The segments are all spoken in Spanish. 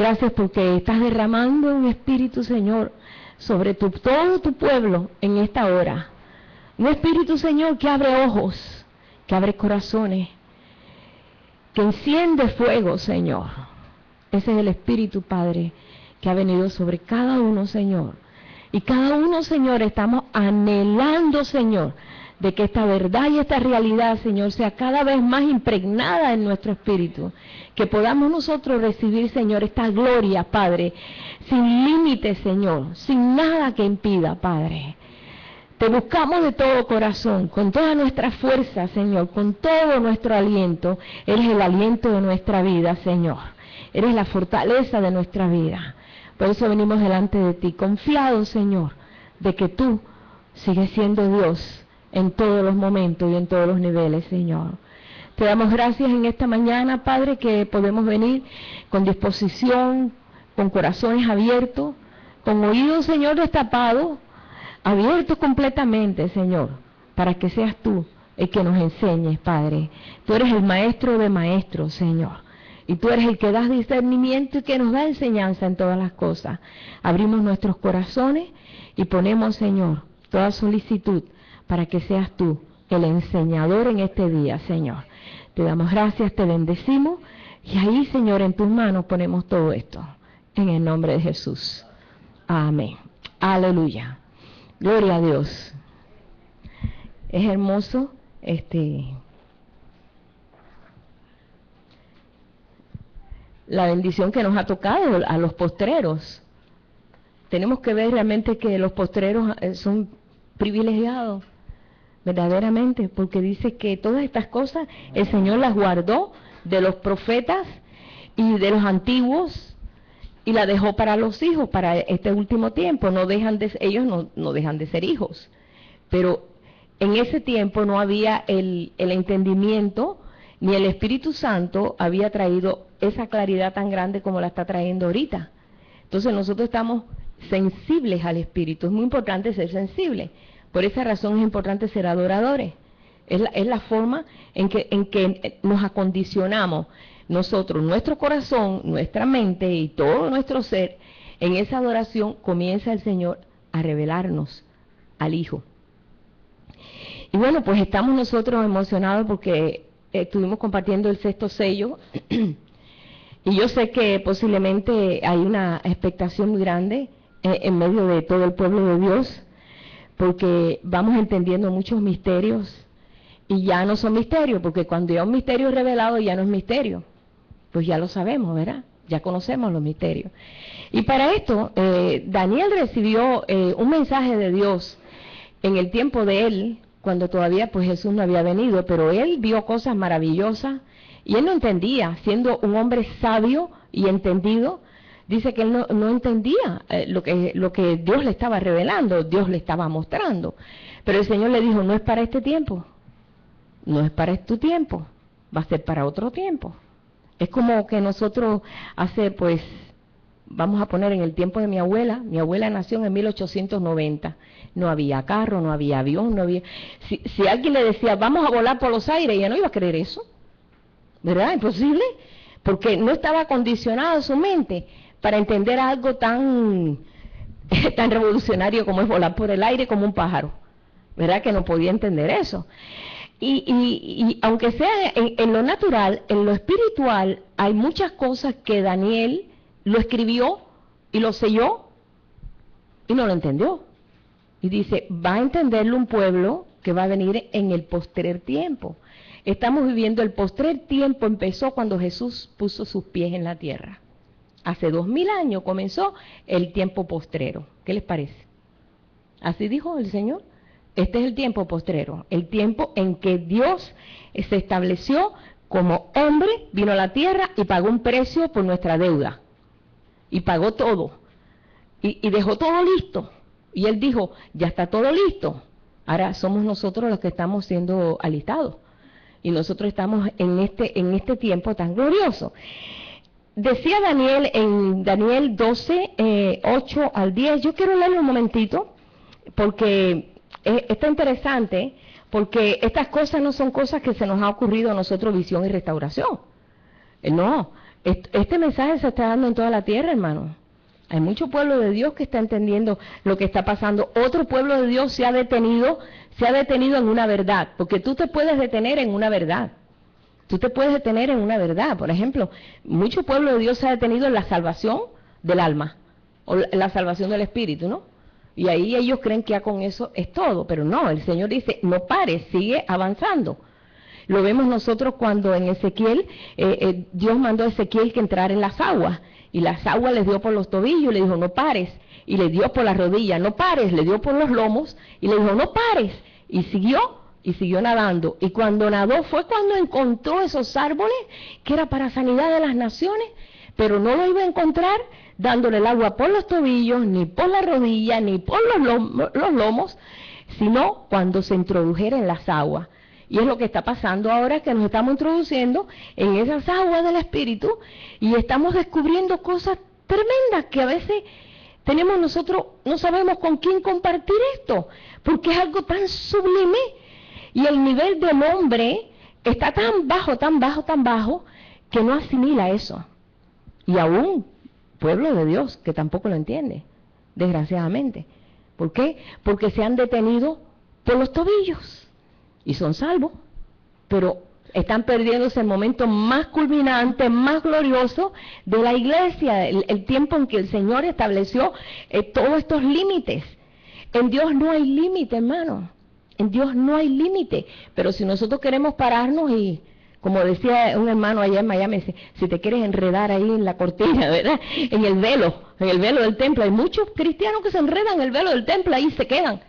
Gracias porque estás derramando un espíritu, Señor, sobre todo tu pueblo en esta hora. Un espíritu, Señor, que abre ojos, que abre corazones, que enciende fuego, Señor. Ese es el espíritu, Padre, que ha venido sobre cada uno, Señor. Y cada uno, Señor, estamos anhelando, Señor, de que esta verdad y esta realidad, Señor, sea cada vez más impregnada en nuestro espíritu. Que podamos nosotros recibir, Señor, esta gloria, Padre, sin límites, Señor, sin nada que impida, Padre. Te buscamos de todo corazón, con toda nuestra fuerza, Señor, con todo nuestro aliento. Eres el aliento de nuestra vida, Señor. Eres la fortaleza de nuestra vida. Por eso venimos delante de ti, confiados, Señor, de que tú sigues siendo Dios en todos los momentos y en todos los niveles, Señor. Te damos gracias en esta mañana, Padre, que podemos venir con disposición, con corazones abiertos, con oídos, Señor, destapados, abiertos completamente, Señor, para que seas tú el que nos enseñes, Padre. Tú eres el maestro de maestros, Señor. Y tú eres el que das discernimiento y que nos da enseñanza en todas las cosas. Abrimos nuestros corazones y ponemos, Señor, toda solicitud para que seas tú el enseñador en este día, Señor. Te damos gracias, te bendecimos y ahí, Señor, en tus manos ponemos todo esto. En el nombre de Jesús. Amén. Aleluya. Gloria a Dios. Es hermoso la bendición que nos ha tocado a los postreros. Tenemos que ver realmente que los postreros son privilegiados, verdaderamente, porque dice que todas estas cosas el Señor las guardó de los profetas y de los antiguos y la dejó para los hijos, para este último tiempo. Ellos no dejan de ser hijos, pero en ese tiempo no había el entendimiento, ni el Espíritu Santo había traído esa claridad tan grande como la está trayendo ahorita. Entonces nosotros estamos sensibles al Espíritu. Es muy importante ser sensibles. Por esa razón es importante ser adoradores. Es la forma en que nos acondicionamos nosotros, nuestro corazón, nuestra mente y todo nuestro ser. En esa adoración comienza el Señor a revelarnos al Hijo. Y bueno, pues estamos nosotros emocionados porque estuvimos compartiendo el sexto sello. Y yo sé que posiblemente hay una expectación muy grande en medio de todo el pueblo de Dios, porque vamos entendiendo muchos misterios y ya no son misterios, porque cuando ya un misterio es revelado ya no es misterio, pues ya lo sabemos, ¿verdad? Ya conocemos los misterios. Y para esto, Daniel recibió un mensaje de Dios en el tiempo de él, cuando todavía pues Jesús no había venido, pero él vio cosas maravillosas y él no entendía, siendo un hombre sabio y entendido. Dice que él no entendía lo que Dios le estaba revelando, Dios le estaba mostrando. Pero el Señor le dijo, no es para este tiempo, no es para tu tiempo, va a ser para otro tiempo. Es como que nosotros vamos a poner en el tiempo de mi abuela nació en 1890, no había carro, no había avión, no había... Si alguien le decía, vamos a volar por los aires, ella no iba a creer eso, ¿verdad? Imposible, porque no estaba acondicionada su mente para entender algo tan revolucionario como es volar por el aire como un pájaro, ¿verdad? Que no podía entender eso. Y aunque sea en lo natural, en lo espiritual, hay muchas cosas que Daniel lo escribió y lo selló y no lo entendió. Y dice, va a entenderlo un pueblo que va a venir en el postrer tiempo. Estamos viviendo el postrer tiempo, empezó cuando Jesús puso sus pies en la tierra. Hace 2000 años comenzó el tiempo postrero. ¿Qué les parece? Así dijo el Señor. Este es el tiempo postrero, el tiempo en que Dios se estableció como hombre, vino a la tierra y pagó un precio por nuestra deuda. Y pagó todo. Y dejó todo listo. Y Él dijo, ya está todo listo. Ahora somos nosotros los que estamos siendo alistados. Y nosotros estamos en este tiempo tan glorioso. Decía Daniel en Daniel 12, 8 al 10, yo quiero leerlo un momentito, porque está interesante, porque estas cosas no son cosas que se nos ha ocurrido a nosotros, visión y restauración. No, Este mensaje se está dando en toda la tierra, hermano. Hay mucho pueblo de Dios que está entendiendo lo que está pasando. Otro pueblo de Dios se ha detenido en una verdad, porque tú te puedes detener en una verdad. Tú te puedes detener en una verdad. Por ejemplo, mucho pueblo de Dios se ha detenido en la salvación del alma, o la salvación del espíritu, ¿no? Y ahí ellos creen que ya con eso es todo, pero no, el Señor dice, no pares, sigue avanzando. Lo vemos nosotros cuando en Ezequiel, Dios mandó a Ezequiel que entrara en las aguas, y las aguas les dio por los tobillos, le dijo, no pares, y le dio por las rodillas, no pares, le dio por los lomos, y le dijo, no pares, y siguió nadando, y cuando nadó fue cuando encontró esos árboles, que era para sanidad de las naciones, pero no lo iba a encontrar dándole el agua por los tobillos, ni por la rodilla, ni por los lomos, sino cuando se introdujera en las aguas. Y es lo que está pasando ahora, que nos estamos introduciendo en esas aguas del Espíritu y estamos descubriendo cosas tremendas que a veces tenemos nosotros, no sabemos con quién compartir esto, porque es algo tan sublime y el nivel del hombre está tan bajo, tan bajo, tan bajo, que no asimila eso. Y aún pueblo de Dios que tampoco lo entiende, desgraciadamente. ¿Por qué? Porque se han detenido por los tobillos. Y son salvos, pero están perdiéndose el momento más culminante, más glorioso de la iglesia, el tiempo en que el Señor estableció todos estos límites. En Dios no hay límite, hermano, en Dios no hay límite, pero si nosotros queremos pararnos y, como decía un hermano allá en Miami, si te quieres enredar ahí en la cortina, ¿verdad? En el velo del templo, hay muchos cristianos que se enredan en el velo del templo, ahí se quedan.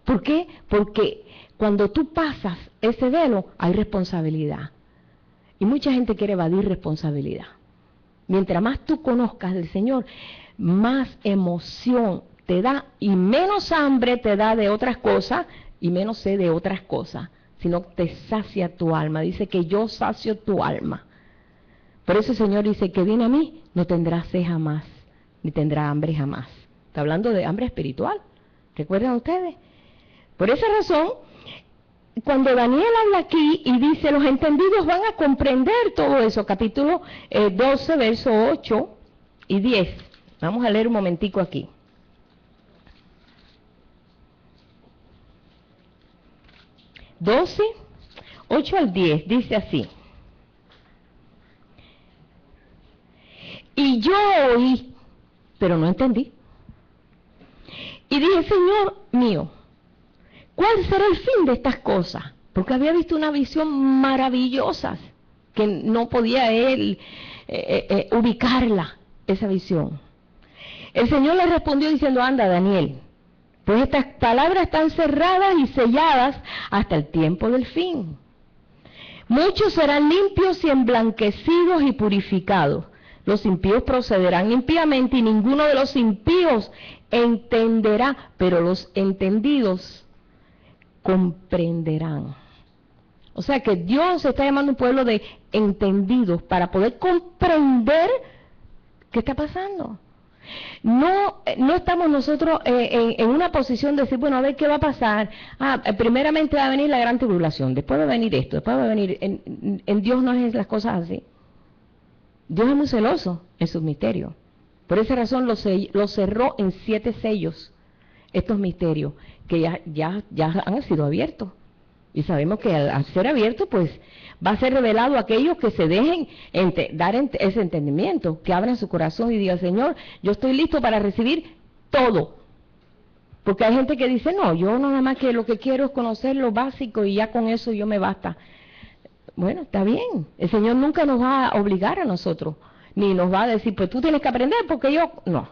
¿Por qué? Porque cuando tú pasas ese velo, hay responsabilidad. Y mucha gente quiere evadir responsabilidad. Mientras más tú conozcas del Señor, más emoción te da y menos hambre te da de otras cosas y menos sed de otras cosas, sino te sacia tu alma. Dice que yo sacio tu alma. Por eso el Señor dice que viene a mí, no tendrá sed jamás, ni tendrá hambre jamás. Está hablando de hambre espiritual. ¿Recuerdan ustedes? Por esa razón, cuando Daniel habla aquí y dice, los entendidos van a comprender todo eso, capítulo 12, verso 8 y 10. Vamos a leer un momentico aquí. 12, 8 al 10, dice así. Y yo oí, pero no entendí. Y dije, Señor mío, ¿cuál será el fin de estas cosas? Porque había visto una visión maravillosa, que no podía él ubicarla, esa visión. El Señor le respondió diciendo, anda, Daniel, pues estas palabras están cerradas y selladas hasta el tiempo del fin. Muchos serán limpios y emblanquecidos y purificados. Los impíos procederán impíamente y ninguno de los impíos entenderá, pero los entendidos comprenderán. O sea que Dios está llamando a un pueblo de entendidos para poder comprender qué está pasando. No estamos nosotros en una posición de decir, bueno, a ver qué va a pasar. Primeramente va a venir la gran tribulación, después va a venir esto, después va a venir... En Dios no es las cosas así. Dios es muy celoso en sus misterios. Por esa razón lo cerró en 7 sellos, estos misterios, que ya han sido abiertos. Y sabemos que al ser abiertos, pues va a ser revelado a aquellos que se dejen dar ese entendimiento, que abran su corazón y digan, Señor, yo estoy listo para recibir todo. Porque hay gente que dice, no, yo nada más que lo que quiero es conocer lo básico y ya con eso yo me basta. Bueno, está bien. El Señor nunca nos va a obligar a nosotros, ni nos va a decir, pues tú tienes que aprender porque yo... No.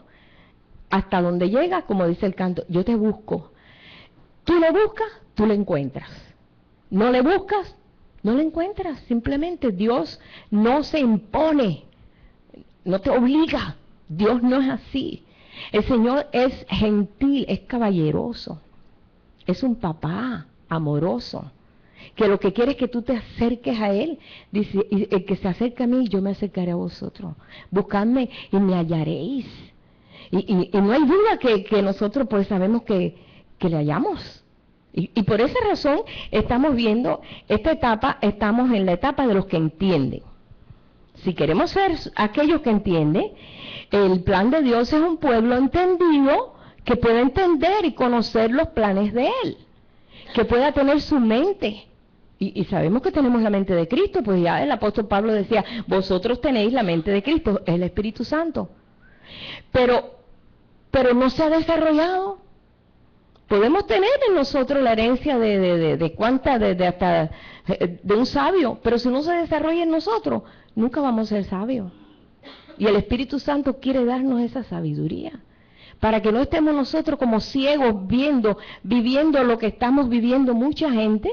Hasta donde llega, como dice el canto, yo te busco. Tú lo buscas, tú lo encuentras. No le buscas, no lo encuentras. Simplemente Dios no se impone, no te obliga. Dios no es así. El Señor es gentil, es caballeroso. Es un papá amoroso, que lo que quiere es que tú te acerques a Él. Dice, y el que se acerca a mí, yo me acercaré a vosotros. Buscadme y me hallaréis. Y no hay duda que nosotros pues sabemos que le hallamos. Y por esa razón estamos viendo esta etapa, estamos en la etapa de los que entienden. Si queremos ser aquellos que entienden, el plan de Dios es un pueblo entendido que pueda entender y conocer los planes de Él, que pueda tener su mente. Y sabemos que tenemos la mente de Cristo, pues ya el apóstol Pablo decía, vosotros tenéis la mente de Cristo, el Espíritu Santo. Pero no se ha desarrollado. Podemos tener en nosotros la herencia de un sabio, pero si no se desarrolla en nosotros, nunca vamos a ser sabios. Y el Espíritu Santo quiere darnos esa sabiduría, para que no estemos nosotros como ciegos viviendo lo que estamos viviendo mucha gente,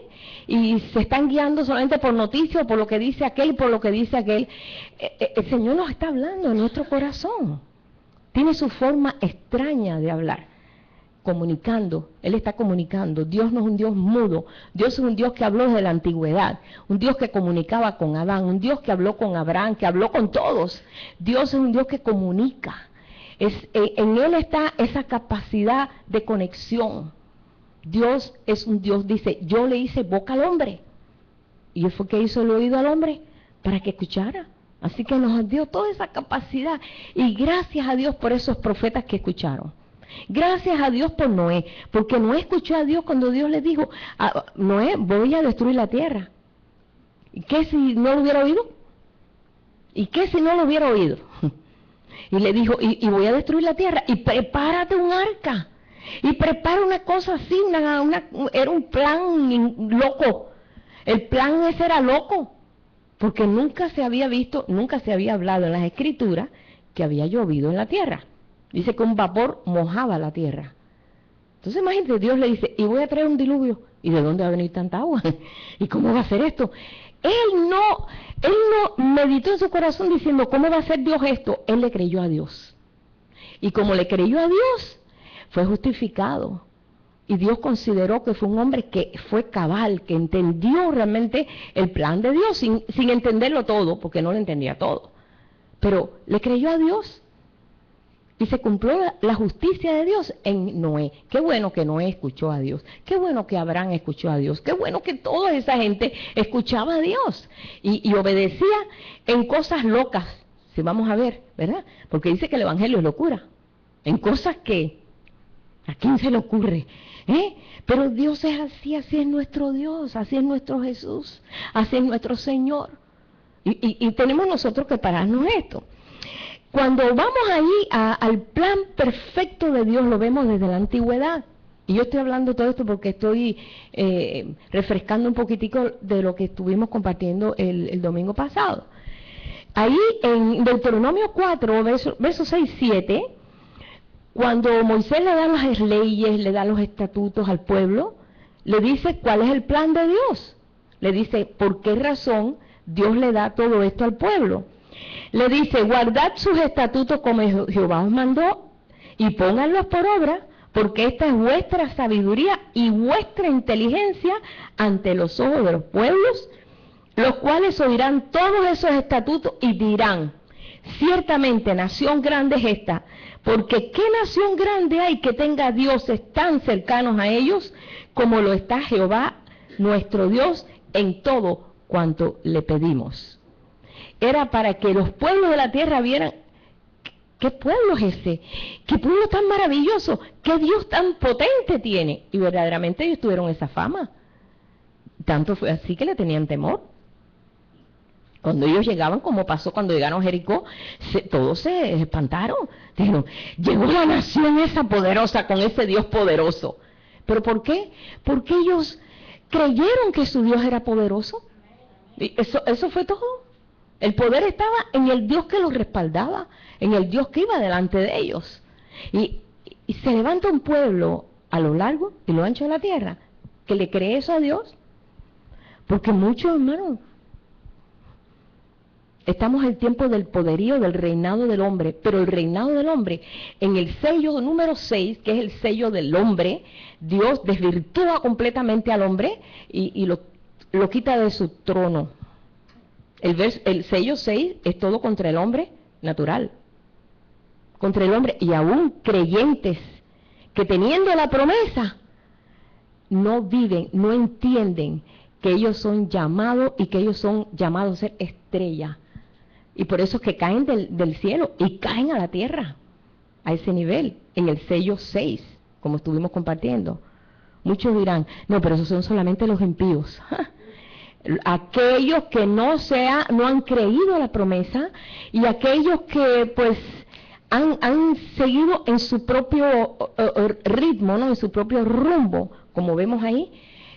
y se están guiando solamente por noticias, por lo que dice aquel, por lo que dice aquel. El Señor nos está hablando en nuestro corazón. Tiene su forma extraña de hablar, comunicando. Él está comunicando. Dios no es un Dios mudo. Dios es un Dios que habló desde la antigüedad, un Dios que comunicaba con Adán, un Dios que habló con Abraham, que habló con todos. Dios es un Dios que comunica. En Él está esa capacidad de conexión. Dios es un Dios, dice, yo le hice boca al hombre. Y Él fue que hizo el oído al hombre para que escuchara. Así que nos dio toda esa capacidad. Y gracias a Dios por esos profetas que escucharon. Gracias a Dios por Noé. Porque Noé escuchó a Dios cuando Dios le dijo, Noé, voy a destruir la tierra. ¿Y qué si no lo hubiera oído? ¿Y qué si no lo hubiera oído? Y le dijo, y voy a destruir la tierra, y prepárate un arca, y prepara una cosa así, era un plan loco, el plan ese era loco, porque nunca se había visto, nunca se había hablado en las Escrituras que había llovido en la tierra. Dice que un vapor mojaba la tierra. Entonces imagínate, Dios le dice, y voy a traer un diluvio, ¿y de dónde va a venir tanta agua? ¿Y cómo va a ser esto? Él no meditó en su corazón diciendo, ¿cómo va a ser Dios esto? Él le creyó a Dios. Y como le creyó a Dios, fue justificado. Y Dios consideró que fue un hombre que fue cabal, que entendió realmente el plan de Dios, sin entenderlo todo, porque no lo entendía todo. Pero le creyó a Dios. Y se cumplió la justicia de Dios en Noé. Qué bueno que Noé escuchó a Dios. Qué bueno que Abraham escuchó a Dios. Qué bueno que toda esa gente escuchaba a Dios. Y obedecía en cosas locas. Si vamos a ver, ¿verdad? Porque dice que el Evangelio es locura. En cosas que ¿a quién se le ocurre? Pero Dios es así es nuestro Dios. Así es nuestro Jesús. Así es nuestro Señor. Y tenemos nosotros que pararnos esto. Cuando vamos allí al plan perfecto de Dios, lo vemos desde la antigüedad. Y yo estoy hablando todo esto porque estoy refrescando un poquitico de lo que estuvimos compartiendo el domingo pasado. Ahí en Deuteronomio 4, versos 6 y 7, cuando Moisés le da las leyes, le da los estatutos al pueblo, le dice cuál es el plan de Dios. Le dice por qué razón Dios le da todo esto al pueblo. Le dice, guardad sus estatutos como Jehová os mandó y pónganlos por obra, porque esta es vuestra sabiduría y vuestra inteligencia ante los ojos de los pueblos, los cuales oirán todos esos estatutos y dirán, ciertamente nación grande es esta, porque ¿qué nación grande hay que tenga dioses tan cercanos a ellos como lo está Jehová, nuestro Dios, en todo cuanto le pedimos? Era para que los pueblos de la tierra vieran, ¿qué pueblo es ese? ¿Qué pueblo tan maravilloso? ¿Qué Dios tan potente tiene? Y verdaderamente ellos tuvieron esa fama. Tanto fue así que le tenían temor. Cuando ellos llegaban, como pasó cuando llegaron a Jericó, todos se espantaron. Dijeron, llegó la nación esa poderosa con ese Dios poderoso. ¿Pero por qué? Porque ellos creyeron que su Dios era poderoso. Y eso fue todo. El poder estaba en el Dios que los respaldaba, en el Dios que iba delante de ellos. Y se levanta un pueblo a lo largo y lo ancho de la tierra que le cree eso a Dios. Porque muchos, hermanos, estamos en el tiempo del poderío, del reinado del hombre. Pero el reinado del hombre, en el sello número 6, que es el sello del hombre, Dios desvirtúa completamente al hombre y lo quita de su trono. El sello 6 es todo contra el hombre natural, contra el hombre, y aún creyentes que teniendo la promesa no viven, no entienden que ellos son llamados y que ellos son llamados a ser estrellas Y por eso es que caen del cielo y caen a la tierra, a ese nivel, en el sello 6, como estuvimos compartiendo. Muchos dirán, no, pero esos son solamente los impíos. Aquellos que no han creído la promesa, y aquellos que pues han seguido en su propio ritmo, ¿no? En su propio rumbo, como vemos ahí,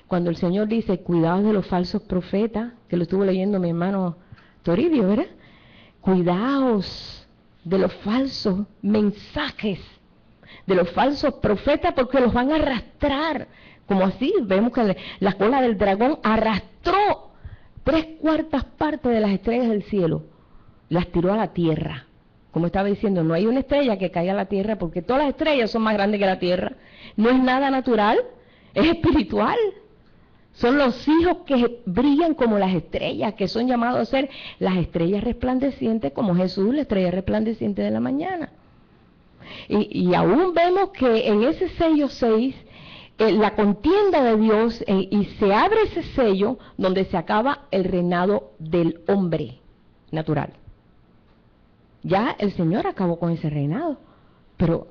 cuando el Señor dice, cuidado de los falsos profetas, que lo estuvo leyendo mi hermano Toribio, ¿verdad? Cuidaos de los falsos mensajes, de los falsos profetas, porque los van a arrastrar, como así, vemos que la cola del dragón arrastró 3/4 partes de las estrellas del cielo, las tiró a la tierra. Como estaba diciendo, no hay una estrella que caiga a la tierra, porque todas las estrellas son más grandes que la tierra. No es nada natural, es espiritual. Son los hijos que brillan como las estrellas, que son llamados a ser las estrellas resplandecientes, como Jesús, la estrella resplandeciente de la mañana. Y aún vemos que en ese sello 6, la contienda de Dios, y se abre ese sello donde se acaba el reinado del hombre natural. Ya el Señor acabó con ese reinado, pero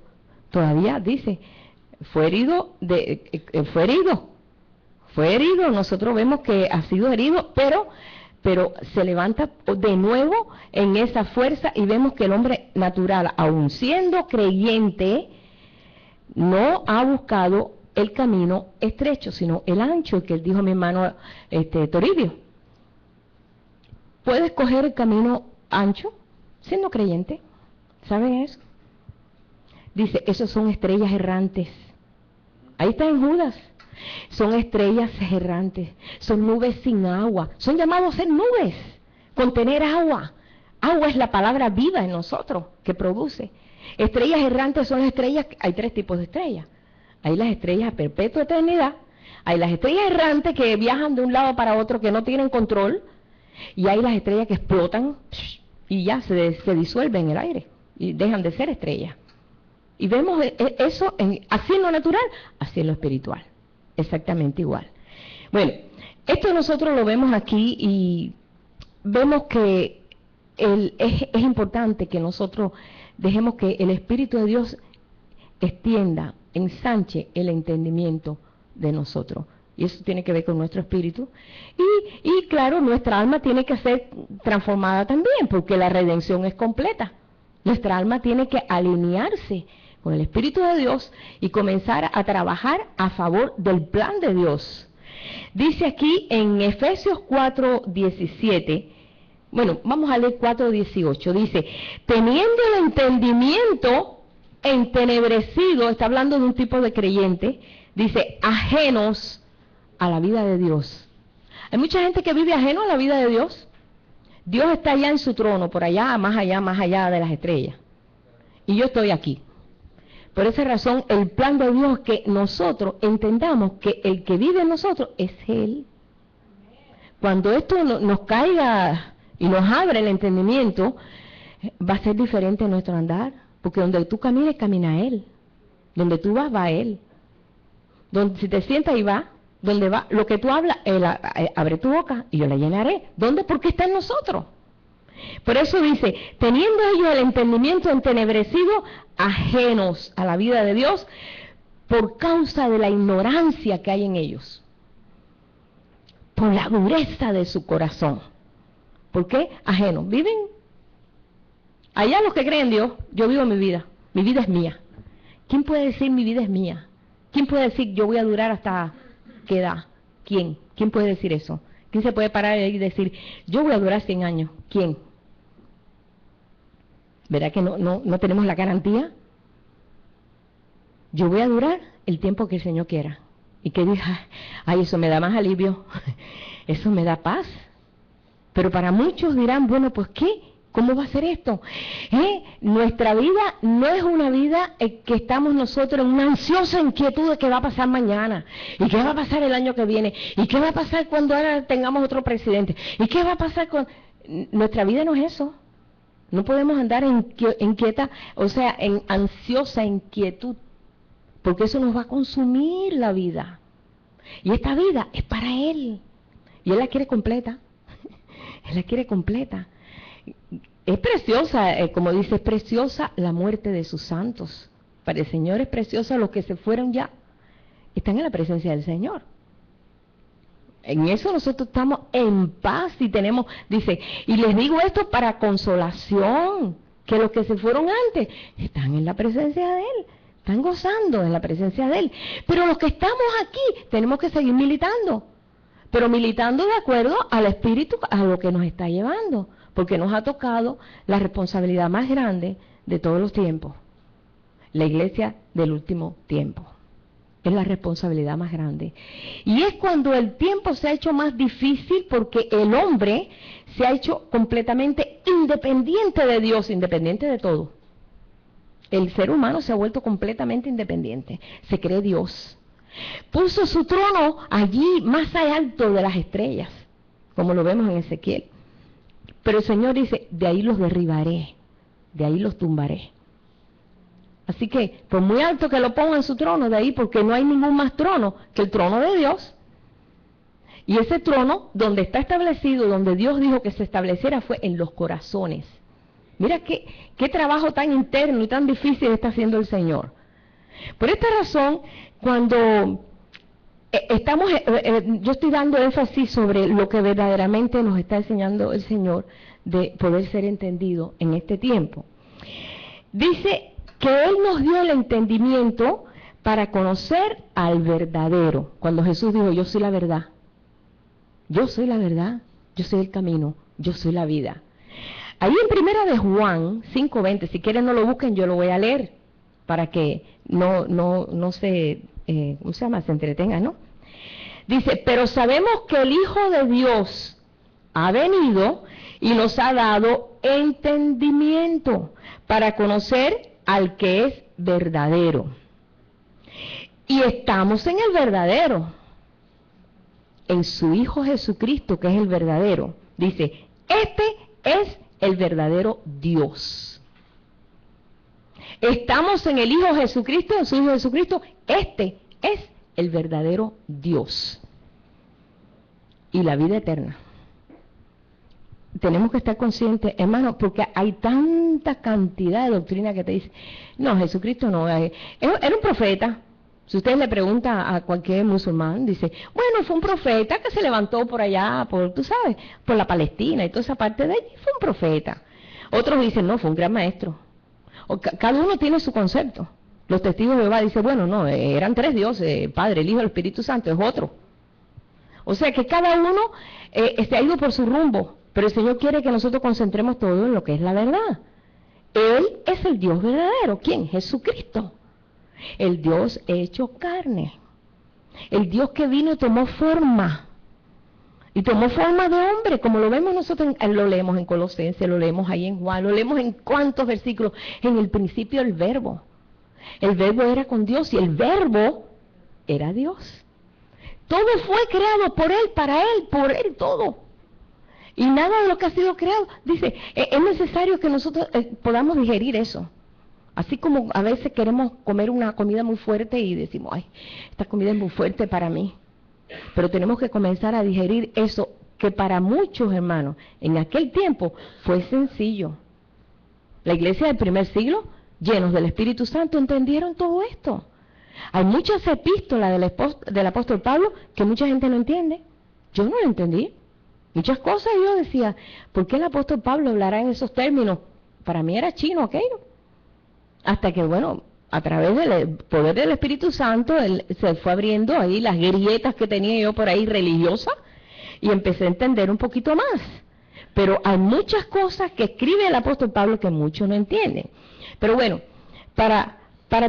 todavía dice, fue herido, nosotros vemos que ha sido herido, pero se levanta de nuevo en esa fuerza, y vemos que el hombre natural, aun siendo creyente, no ha buscado el camino estrecho, sino el ancho, que él dijo a mi hermano Toribio. Puedes coger el camino ancho siendo creyente. ¿Saben eso? Dice, esos son estrellas errantes. Ahí está en Judas. Son estrellas errantes, son nubes sin agua, son llamados a ser nubes, contener agua. Agua es la palabra viva en nosotros, que produce. Estrellas errantes son las estrellas, hay 3 tipos de estrellas. Hay las estrellas a perpetua eternidad, hay las estrellas errantes que viajan de un lado para otro, que no tienen control, y hay las estrellas que explotan y ya se disuelven en el aire y dejan de ser estrellas. Y vemos eso así en lo natural, así en lo espiritual. Exactamente igual. Bueno, esto nosotros lo vemos aquí, y vemos que es importante que nosotros dejemos que el Espíritu de Dios extienda, ensanche el entendimiento de nosotros. Y eso tiene que ver con nuestro espíritu. Y claro, nuestra alma tiene que ser transformada también, porque la redención es completa. Nuestra alma tiene que alinearse con el Espíritu de Dios y comenzar a trabajar a favor del plan de Dios. Dice aquí en Efesios 4:17, bueno, vamos a leer 4:18, dice, teniendo el entendimiento entenebrecido, está hablando de un tipo de creyente, dice, ajenos a la vida de Dios. Hay mucha gente que vive ajeno a la vida de Dios. Dios está allá en su trono, por allá, más allá de las estrellas. Y yo estoy aquí. Por esa razón, el plan de Dios es que nosotros entendamos que el que vive en nosotros es Él. Cuando esto nos caiga y nos abre el entendimiento, va a ser diferente nuestro andar. Porque donde tú camines, camina Él. Donde tú vas, va Él. Donde, si te sientas y va, donde va, lo que tú hablas, Él abre tu boca y yo la llenaré. ¿Dónde? Porque está en nosotros. Por eso dice, teniendo ellos el entendimiento entenebrecido, ajenos a la vida de Dios, por causa de la ignorancia que hay en ellos, por la dureza de su corazón. ¿Por qué? Ajenos. Viven allá los que creen en Dios. Yo vivo mi vida es mía. ¿Quién puede decir mi vida es mía? ¿Quién puede decir yo voy a durar hasta qué edad? ¿Quién? ¿Quién puede decir eso? ¿Quién se puede parar y decir yo voy a durar 100 años? ¿Quién? ¿Verdad que no tenemos la garantía? Yo voy a durar el tiempo que el Señor quiera. Y que diga, ay, eso me da más alivio, eso me da paz. Pero para muchos dirán, bueno, pues ¿qué? ¿Cómo va a ser esto? Nuestra vida no es una vida que estamos nosotros en una ansiosa inquietud de qué va a pasar mañana, y qué va a pasar el año que viene, y qué va a pasar cuando ahora tengamos otro presidente, y qué va a pasar con... Nuestra vida no es eso. No podemos andar inquieta, o sea, en ansiosa inquietud, porque eso nos va a consumir la vida. Y esta vida es para Él, y Él la quiere completa. Él la quiere completa. Es preciosa, como dice, es preciosa la muerte de sus santos. Para el Señor es preciosa los que se fueron ya. Están en la presencia del Señor. En eso nosotros estamos en paz y tenemos, dice, y les digo esto para consolación, que los que se fueron antes están en la presencia de Él, están gozando en la presencia de Él. Pero los que estamos aquí tenemos que seguir militando, pero militando de acuerdo al Espíritu, a lo que nos está llevando, porque nos ha tocado la responsabilidad más grande de todos los tiempos, la iglesia del último tiempo. Es la responsabilidad más grande. Y es cuando el tiempo se ha hecho más difícil porque el hombre se ha hecho completamente independiente de Dios, independiente de todo. El ser humano se ha vuelto completamente independiente, se cree Dios. Puso su trono allí más alto de las estrellas, como lo vemos en Ezequiel. Pero el Señor dice, de ahí los derribaré, de ahí los tumbaré. Así que, por muy alto que lo ponga en su trono, de ahí, porque no hay ningún más trono que el trono de Dios. Y ese trono, donde está establecido, donde Dios dijo que se estableciera, fue en los corazones. Mira qué trabajo tan interno y tan difícil está haciendo el Señor. Por esta razón, cuando yo estoy dando énfasis sobre lo que verdaderamente nos está enseñando el Señor de poder ser entendido en este tiempo. Dice que Él nos dio el entendimiento para conocer al verdadero. Cuando Jesús dijo, yo soy la verdad, yo soy la verdad, yo soy el camino, yo soy la vida. Ahí en Primera de Juan 5:20, si quieren no lo busquen, yo lo voy a leer, para que no se, ¿cómo se llama? Se entretengan, ¿no? Dice, pero sabemos que el Hijo de Dios ha venido y nos ha dado entendimiento para conocer al que es verdadero. Y estamos en el verdadero, en su Hijo Jesucristo, que es el verdadero. Dice, este es el verdadero Dios. Estamos en el Hijo Jesucristo, en su Hijo Jesucristo, este es el verdadero Dios. Y la vida eterna. Tenemos que estar conscientes, hermanos, porque hay tanta cantidad de doctrina que te dice, no, Jesucristo no, era un profeta. Si usted le pregunta a cualquier musulmán, dice, bueno, fue un profeta que se levantó por allá, tú sabes, por la Palestina y toda esa parte de allí, fue un profeta. Otros dicen, no, fue un gran maestro. Cada uno tiene su concepto. Los testigos de Jehová dicen, bueno, no, eran tres dioses, el Padre, el Hijo y el Espíritu Santo, es otro. O sea que cada uno se ha ido por su rumbo. Pero el Señor quiere que nosotros concentremos todo en lo que es la verdad. Él es el Dios verdadero. ¿Quién? Jesucristo. El Dios hecho carne. El Dios que vino y tomó forma. Y tomó forma de hombre, como lo vemos nosotros, lo leemos en Colosenses, lo leemos ahí en Juan, lo leemos en cuántos versículos. En el principio el Verbo. El Verbo era con Dios y el Verbo era Dios. Todo fue creado por Él, para Él, por Él todo. Y nada de lo que ha sido creado, dice, es necesario que nosotros podamos digerir eso. Así como a veces queremos comer una comida muy fuerte y decimos, ay, esta comida es muy fuerte para mí. Pero tenemos que comenzar a digerir eso, que para muchos hermanos, en aquel tiempo, fue sencillo. La iglesia del primer siglo, llenos del Espíritu Santo, entendieron todo esto. Hay muchas epístolas del apóstol Pablo que mucha gente no entiende. Yo no lo entendí. Muchas cosas yo decía, ¿por qué el apóstol Pablo hablará en esos términos? Para mí era chino aquello. Hasta que, bueno, a través del poder del Espíritu Santo, él se fue abriendo ahí las grietas que tenía yo por ahí religiosas y empecé a entender un poquito más. Pero hay muchas cosas que escribe el apóstol Pablo que muchos no entienden. Pero bueno, para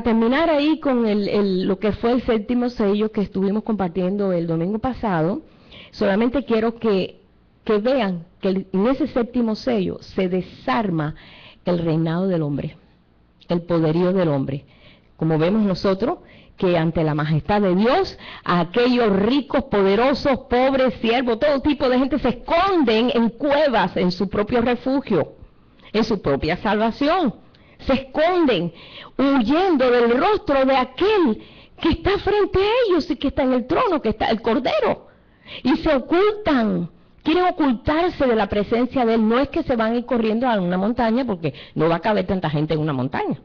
terminar ahí con lo que fue el séptimo sello que estuvimos compartiendo el domingo pasado, solamente quiero que vean que en ese séptimo sello se desarma el reinado del hombre, el poderío del hombre. Como vemos nosotros, que ante la majestad de Dios, aquellos ricos, poderosos, pobres, siervos, todo tipo de gente se esconden en cuevas, en su propio refugio, en su propia salvación. Se esconden, huyendo del rostro de aquel que está frente a ellos y que está en el trono, que está el Cordero. Y se ocultan quieren ocultarse de la presencia de Él. No es que se van a ir corriendo a una montaña, porque no va a caber tanta gente en una montaña.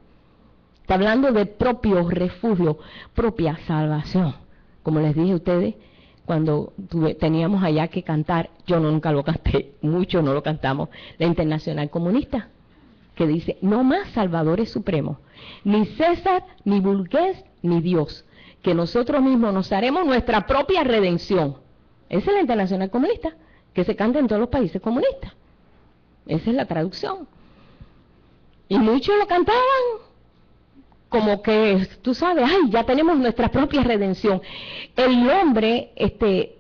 Está hablando de propio refugio, propia salvación. Como les dije a ustedes, cuando teníamos allá que cantar, yo nunca lo canté, muchos no lo cantamos, la Internacional Comunista, que dice, no más salvadores supremos, ni César, ni burgués, ni Dios, que nosotros mismos nos haremos nuestra propia redención. Esa es la Internacional Comunista, que se canta en todos los países comunistas. Esa es la traducción. Y muchos lo cantaban como que, tú sabes, ay, ya tenemos nuestra propia redención. El hombre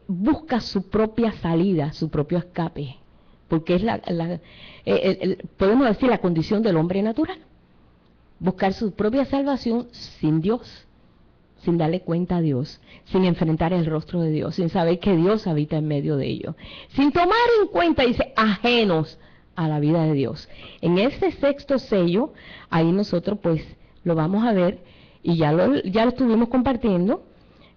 busca su propia salida, su propio escape, porque es podemos decir, la condición del hombre natural. Buscar su propia salvación sin Dios, sin darle cuenta a Dios, sin enfrentar el rostro de Dios, sin saber que Dios habita en medio de ellos, sin tomar en cuenta, dice, ajenos a la vida de Dios. En ese sexto sello, ahí nosotros pues lo vamos a ver, y ya lo estuvimos compartiendo,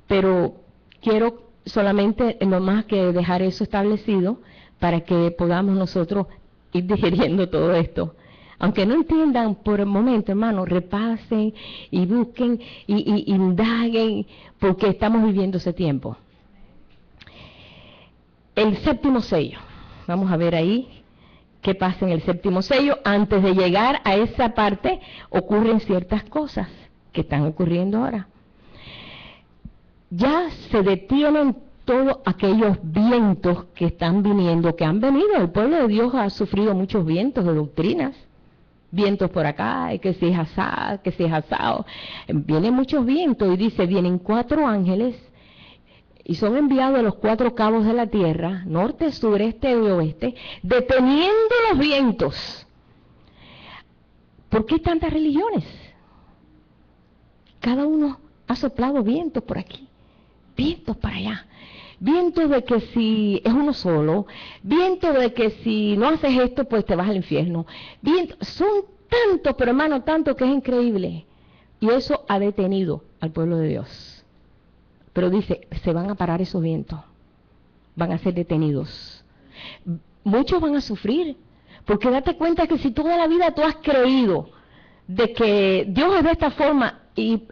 pero quiero solamente nomás que dejar eso establecido para que podamos nosotros ir digiriendo todo esto. Aunque no entiendan por el momento, hermano, repasen y busquen y indaguen, porque estamos viviendo ese tiempo. El séptimo sello, vamos a ver ahí qué pasa en el séptimo sello. Antes de llegar a esa parte, ocurren ciertas cosas que están ocurriendo ahora. Ya se detienen todos aquellos vientos que están viniendo, que han venido. El pueblo de Dios ha sufrido muchos vientos de doctrinas. Vientos por acá, que si es asado, que si es asado. Vienen muchos vientos y dice, vienen 4 ángeles y son enviados a los 4 cabos de la tierra, norte, sureste y oeste, deteniendo los vientos. ¿Por qué tantas religiones? Cada uno ha soplado vientos por aquí, vientos para allá. Vientos de que si es uno solo, vientos de que si no haces esto, pues te vas al infierno. Vientos, son tantos, pero hermano, tanto que es increíble. Y eso ha detenido al pueblo de Dios. Pero dice, se van a parar esos vientos, van a ser detenidos. Muchos van a sufrir, porque date cuenta que si toda la vida tú has creído de que Dios es de esta forma y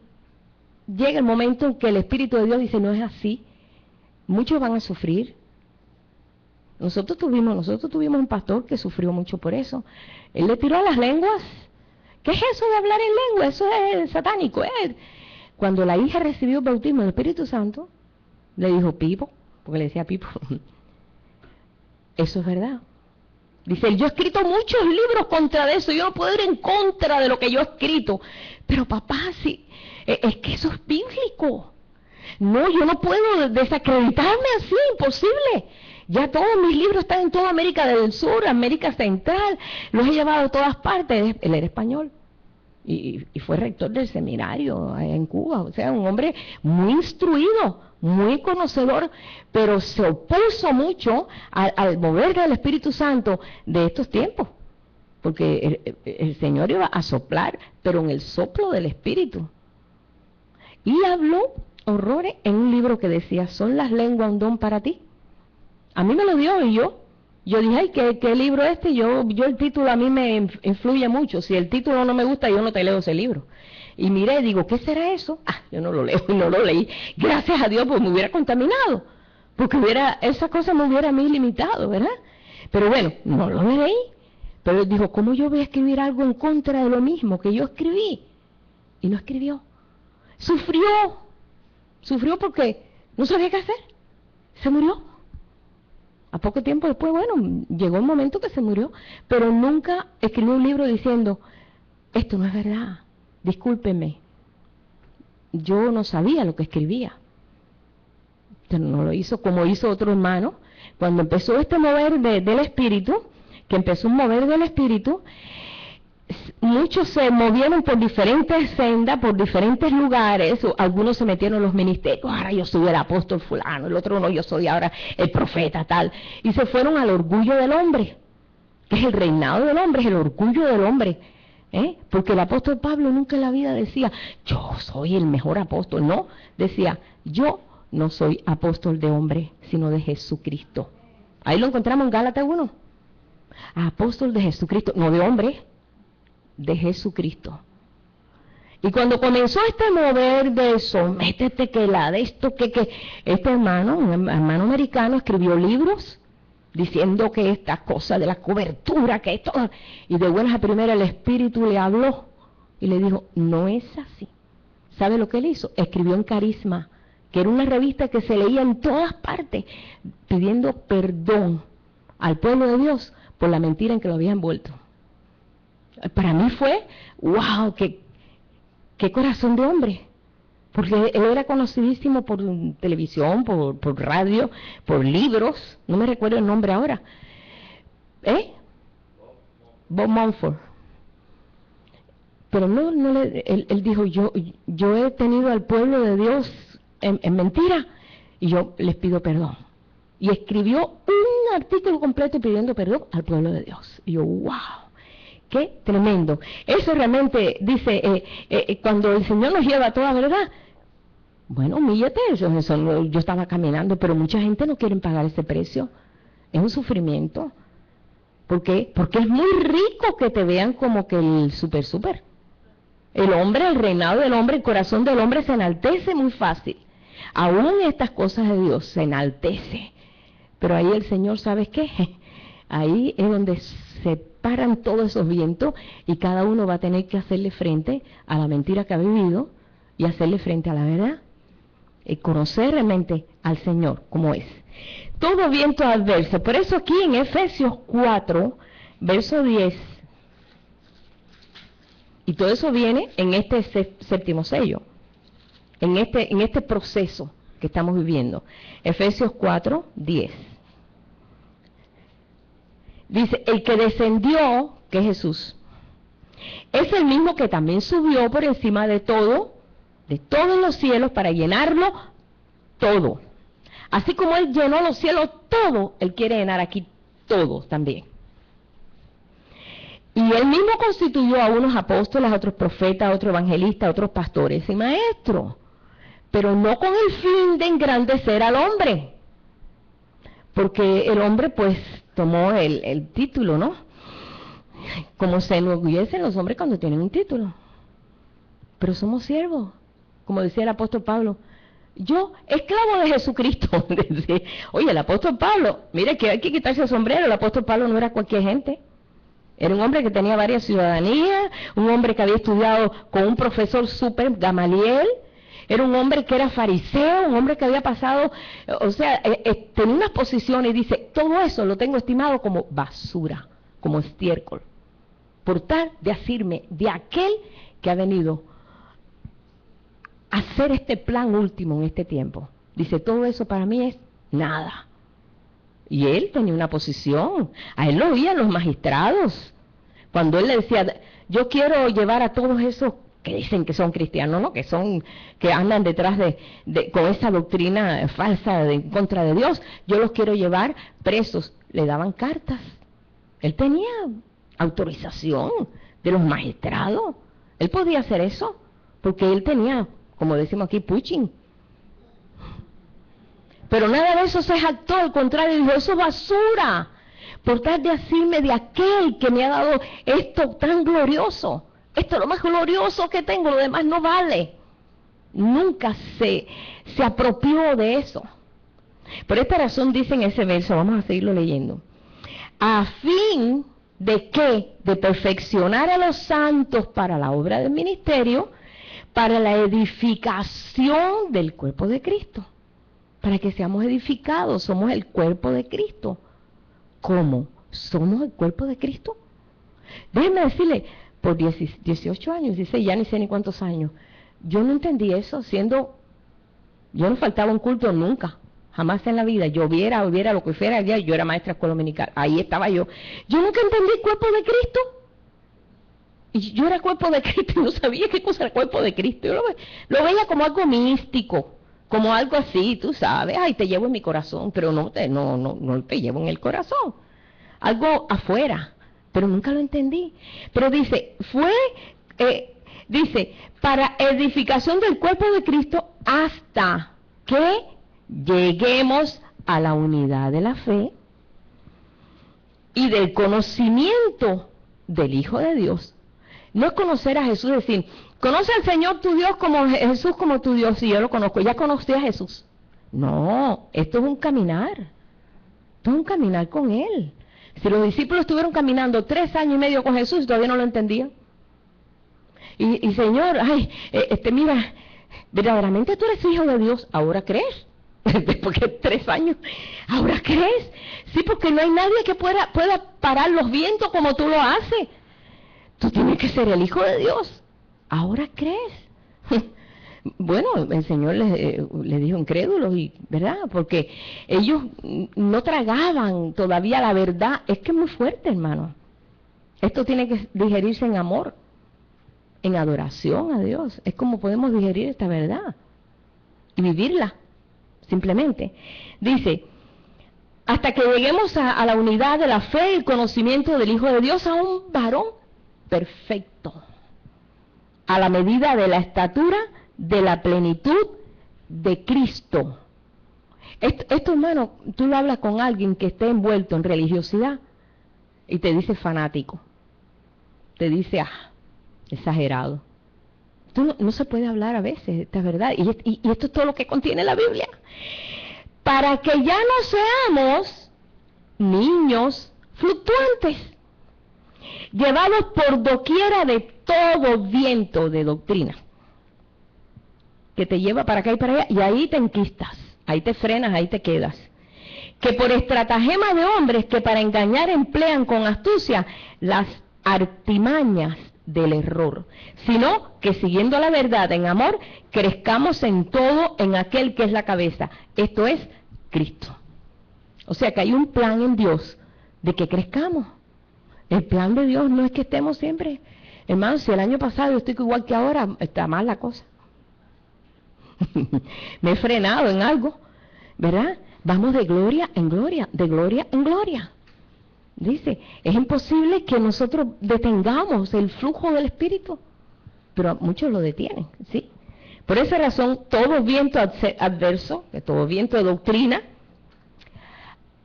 llega el momento en que el Espíritu de Dios dice, no es así, muchos van a sufrir. Nosotros tuvimos un pastor que sufrió mucho por eso. Él le tiró a las lenguas. ¿Qué es eso de hablar en lengua? Eso es satánico. Cuando la hija recibió el bautismo del Espíritu Santo, le dijo Pipo, porque le decía Pipo. Eso es verdad. Dice, yo he escrito muchos libros contra eso, yo no puedo ir en contra de lo que yo he escrito. Pero papá, sí, es que eso es bíblico. No, yo no puedo desacreditarme así, imposible. Ya todos mis libros están en toda América del Sur, América Central, los he llevado a todas partes. Él era español y fue rector del seminario en Cuba, o sea, un hombre muy instruido, muy conocedor, pero se opuso mucho al mover del Espíritu Santo de estos tiempos, porque el Señor iba a soplar, pero en el soplo del Espíritu. Y habló horrores en un libro que decía, ¿son las lenguas un don para ti? A mí me lo dio y yo dije, ay, ¿qué libro es este? Yo el título a mí me influye mucho. Si el título no me gusta, yo no te leo ese libro. Y miré y digo, ¿qué será eso? Ah, yo no lo leo y no lo leí. Gracias a Dios, pues me hubiera contaminado. Porque esa cosa me hubiera a mí limitado, ¿verdad? Pero bueno, no lo leí. Pero dijo, ¿cómo yo voy a escribir algo en contra de lo mismo que yo escribí? Y no escribió. Sufrió porque no sabía qué hacer. Se murió. A poco tiempo después, bueno, llegó el momento que se murió, pero nunca escribió un libro diciendo, esto no es verdad, discúlpeme, yo no sabía lo que escribía. Pero no lo hizo como hizo otro hermano. Cuando empezó este mover del Espíritu, que empezó un mover del Espíritu, muchos se movieron por diferentes sendas, por diferentes lugares, algunos se metieron en los ministerios, ahora yo soy el apóstol fulano, el otro no, yo soy ahora el profeta tal, y se fueron al orgullo del hombre, que es el reinado del hombre, es el orgullo del hombre, porque el apóstol Pablo nunca en la vida decía, yo soy el mejor apóstol, no, decía, yo no soy apóstol de hombre, sino de Jesucristo. Ahí lo encontramos en Gálatas 1. Apóstol de Jesucristo, no de hombre, de Jesucristo. Y cuando comenzó este mover de sométete, que la de esto, que este hermano, un hermano americano, escribió libros diciendo que esta cosa de la cobertura, que esto, y de buenas a primeras el Espíritu le habló y le dijo, no es así. ¿Sabe lo que él hizo? Escribió en Carisma, que era una revista que se leía en todas partes, pidiendo perdón al pueblo de Dios por la mentira en que lo había envuelto. Para mí fue, wow, qué corazón de hombre, porque él era conocidísimo por televisión, por radio, por libros, no me recuerdo el nombre ahora. Bob Mumford. Pero él dijo, yo he tenido al pueblo de Dios en mentira, y yo les pido perdón. Y escribió un artículo completo pidiendo perdón al pueblo de Dios. Y yo, wow. ¡Qué tremendo! Eso realmente dice, cuando el Señor nos lleva a toda verdad, bueno, humíllate, yo estaba caminando, pero mucha gente no quiere pagar ese precio. Es un sufrimiento. ¿Por qué? Porque es muy rico que te vean como que el super. El hombre, el reinado del hombre, el corazón del hombre se enaltece muy fácil. Aún estas cosas de Dios se enaltece. Pero ahí el Señor, ¿sabes qué? Ahí es donde se paran todos esos vientos y cada uno va a tener que hacerle frente a la mentira que ha vivido y hacerle frente a la verdad y conocer realmente al Señor como es. Todo viento adverso. Por eso aquí en Efesios 4, verso 10, y todo eso viene en este séptimo sello, en este proceso que estamos viviendo. Efesios 4, 10. Dice, el que descendió, que es Jesús, es el mismo que también subió por encima de todos los cielos para llenarlo todo. Así como Él llenó los cielos todo, Él quiere llenar aquí todo también. Y Él mismo constituyó a unos apóstoles, a otros profetas, a otros evangelistas, a otros pastores y maestros, pero no con el fin de engrandecer al hombre, porque el hombre pues tomó el título, ¿no? Como se enorgullecen los hombres cuando tienen un título. Pero somos siervos, como decía el apóstol Pablo. Yo, esclavo de Jesucristo. Oye, el apóstol Pablo, mire que hay que quitarse el sombrero. El apóstol Pablo no era cualquier gente. Era un hombre que tenía varias ciudadanías, un hombre que había estudiado con un profesor súper, Gamaliel. Era un hombre que era fariseo, un hombre que había pasado, o sea, tenía unas posiciones y dice, todo eso lo tengo estimado como basura, como estiércol, por tal de asirme de aquel que ha venido a hacer este plan último en este tiempo. Dice, todo eso para mí es nada. Y él tenía una posición, a él lo oían los magistrados, cuando él le decía, yo quiero llevar a todos esos que dicen que son cristianos, ¿no? Que andan detrás con esa doctrina falsa en contra de Dios, yo los quiero llevar presos. Le daban cartas. Él tenía autorización de los magistrados. Él podía hacer eso, porque él tenía, como decimos aquí, puching. Pero nada de eso se jactó, al contrario, dijo, eso es basura, por tal de asirme de aquel que me ha dado esto tan glorioso. Esto es lo más glorioso que tengo, lo demás no vale. Nunca se apropió de eso. Por esta razón dice en ese verso, vamos a seguirlo leyendo, a fin de que, de perfeccionar a los santos para la obra del ministerio, para la edificación del cuerpo de Cristo, para que seamos edificados, somos el cuerpo de Cristo. ¿Cómo? ¿Somos el cuerpo de Cristo? Déjenme decirle, por 18 años, dice, ya ni sé ni cuántos años, yo no entendí eso, yo no faltaba un culto nunca, jamás en la vida, yo hubiera lo que fuera, yo era maestra de escuela dominical, ahí estaba yo nunca entendí el cuerpo de Cristo, y yo era cuerpo de Cristo y no sabía qué cosa era el cuerpo de Cristo, yo lo veía como algo místico, como algo así, tú sabes, ay, te llevo en mi corazón, pero no te llevo en el corazón, algo afuera. Pero nunca lo entendí. Pero dice, para edificación del cuerpo de Cristo hasta que lleguemos a la unidad de la fe y del conocimiento del Hijo de Dios. No es conocer a Jesús, decir, conoce al Señor tu Dios como Jesús como tu Dios, y yo lo conozco, ya conocí a Jesús. No, esto es un caminar. Esto es un caminar con Él. Si los discípulos estuvieron caminando 3 años y medio con Jesús, todavía no lo entendían. Y Señor, ay, mira, verdaderamente tú eres hijo de Dios, ¿ahora crees? Después de 3 años, ¿ahora crees? Sí, porque no hay nadie que pueda parar los vientos como tú lo haces. Tú tienes que ser el Hijo de Dios, ¿ahora crees? Bueno, el Señor les dijo incrédulos, y ¿verdad? Porque ellos no tragaban todavía la verdad. Es que es muy fuerte, hermano. Esto tiene que digerirse en amor, en adoración a Dios. Es como podemos digerir esta verdad y vivirla, simplemente. Dice, hasta que lleguemos a la unidad de la fe y el conocimiento del Hijo de Dios, a un varón perfecto, a la medida de la estatura de la plenitud de Cristo. Esto, hermano, tú lo hablas con alguien que esté envuelto en religiosidad y te dice fanático, te dice exagerado. No se puede hablar a veces, esta es verdad, y esto es todo lo que contiene la Biblia, para que ya no seamos niños fluctuantes, llevados por doquiera de todo viento de doctrina, que te lleva para acá y para allá, y ahí te enquistas, ahí te frenas, ahí te quedas. Que por estratagema de hombres que para engañar emplean con astucia las artimañas del error, sino que siguiendo la verdad en amor, crezcamos en todo en aquel que es la cabeza, esto es Cristo. O sea que hay un plan en Dios de que crezcamos. El plan de Dios no es que estemos siempre, hermano, si el año pasado yo estoy igual que ahora, está mal la cosa. Me he frenado en algo, ¿verdad? Vamos de gloria en gloria, de gloria en gloria. Dice, es imposible que nosotros detengamos el flujo del Espíritu, pero muchos lo detienen, ¿sí? Por esa razón, todo viento adverso, todo viento de doctrina,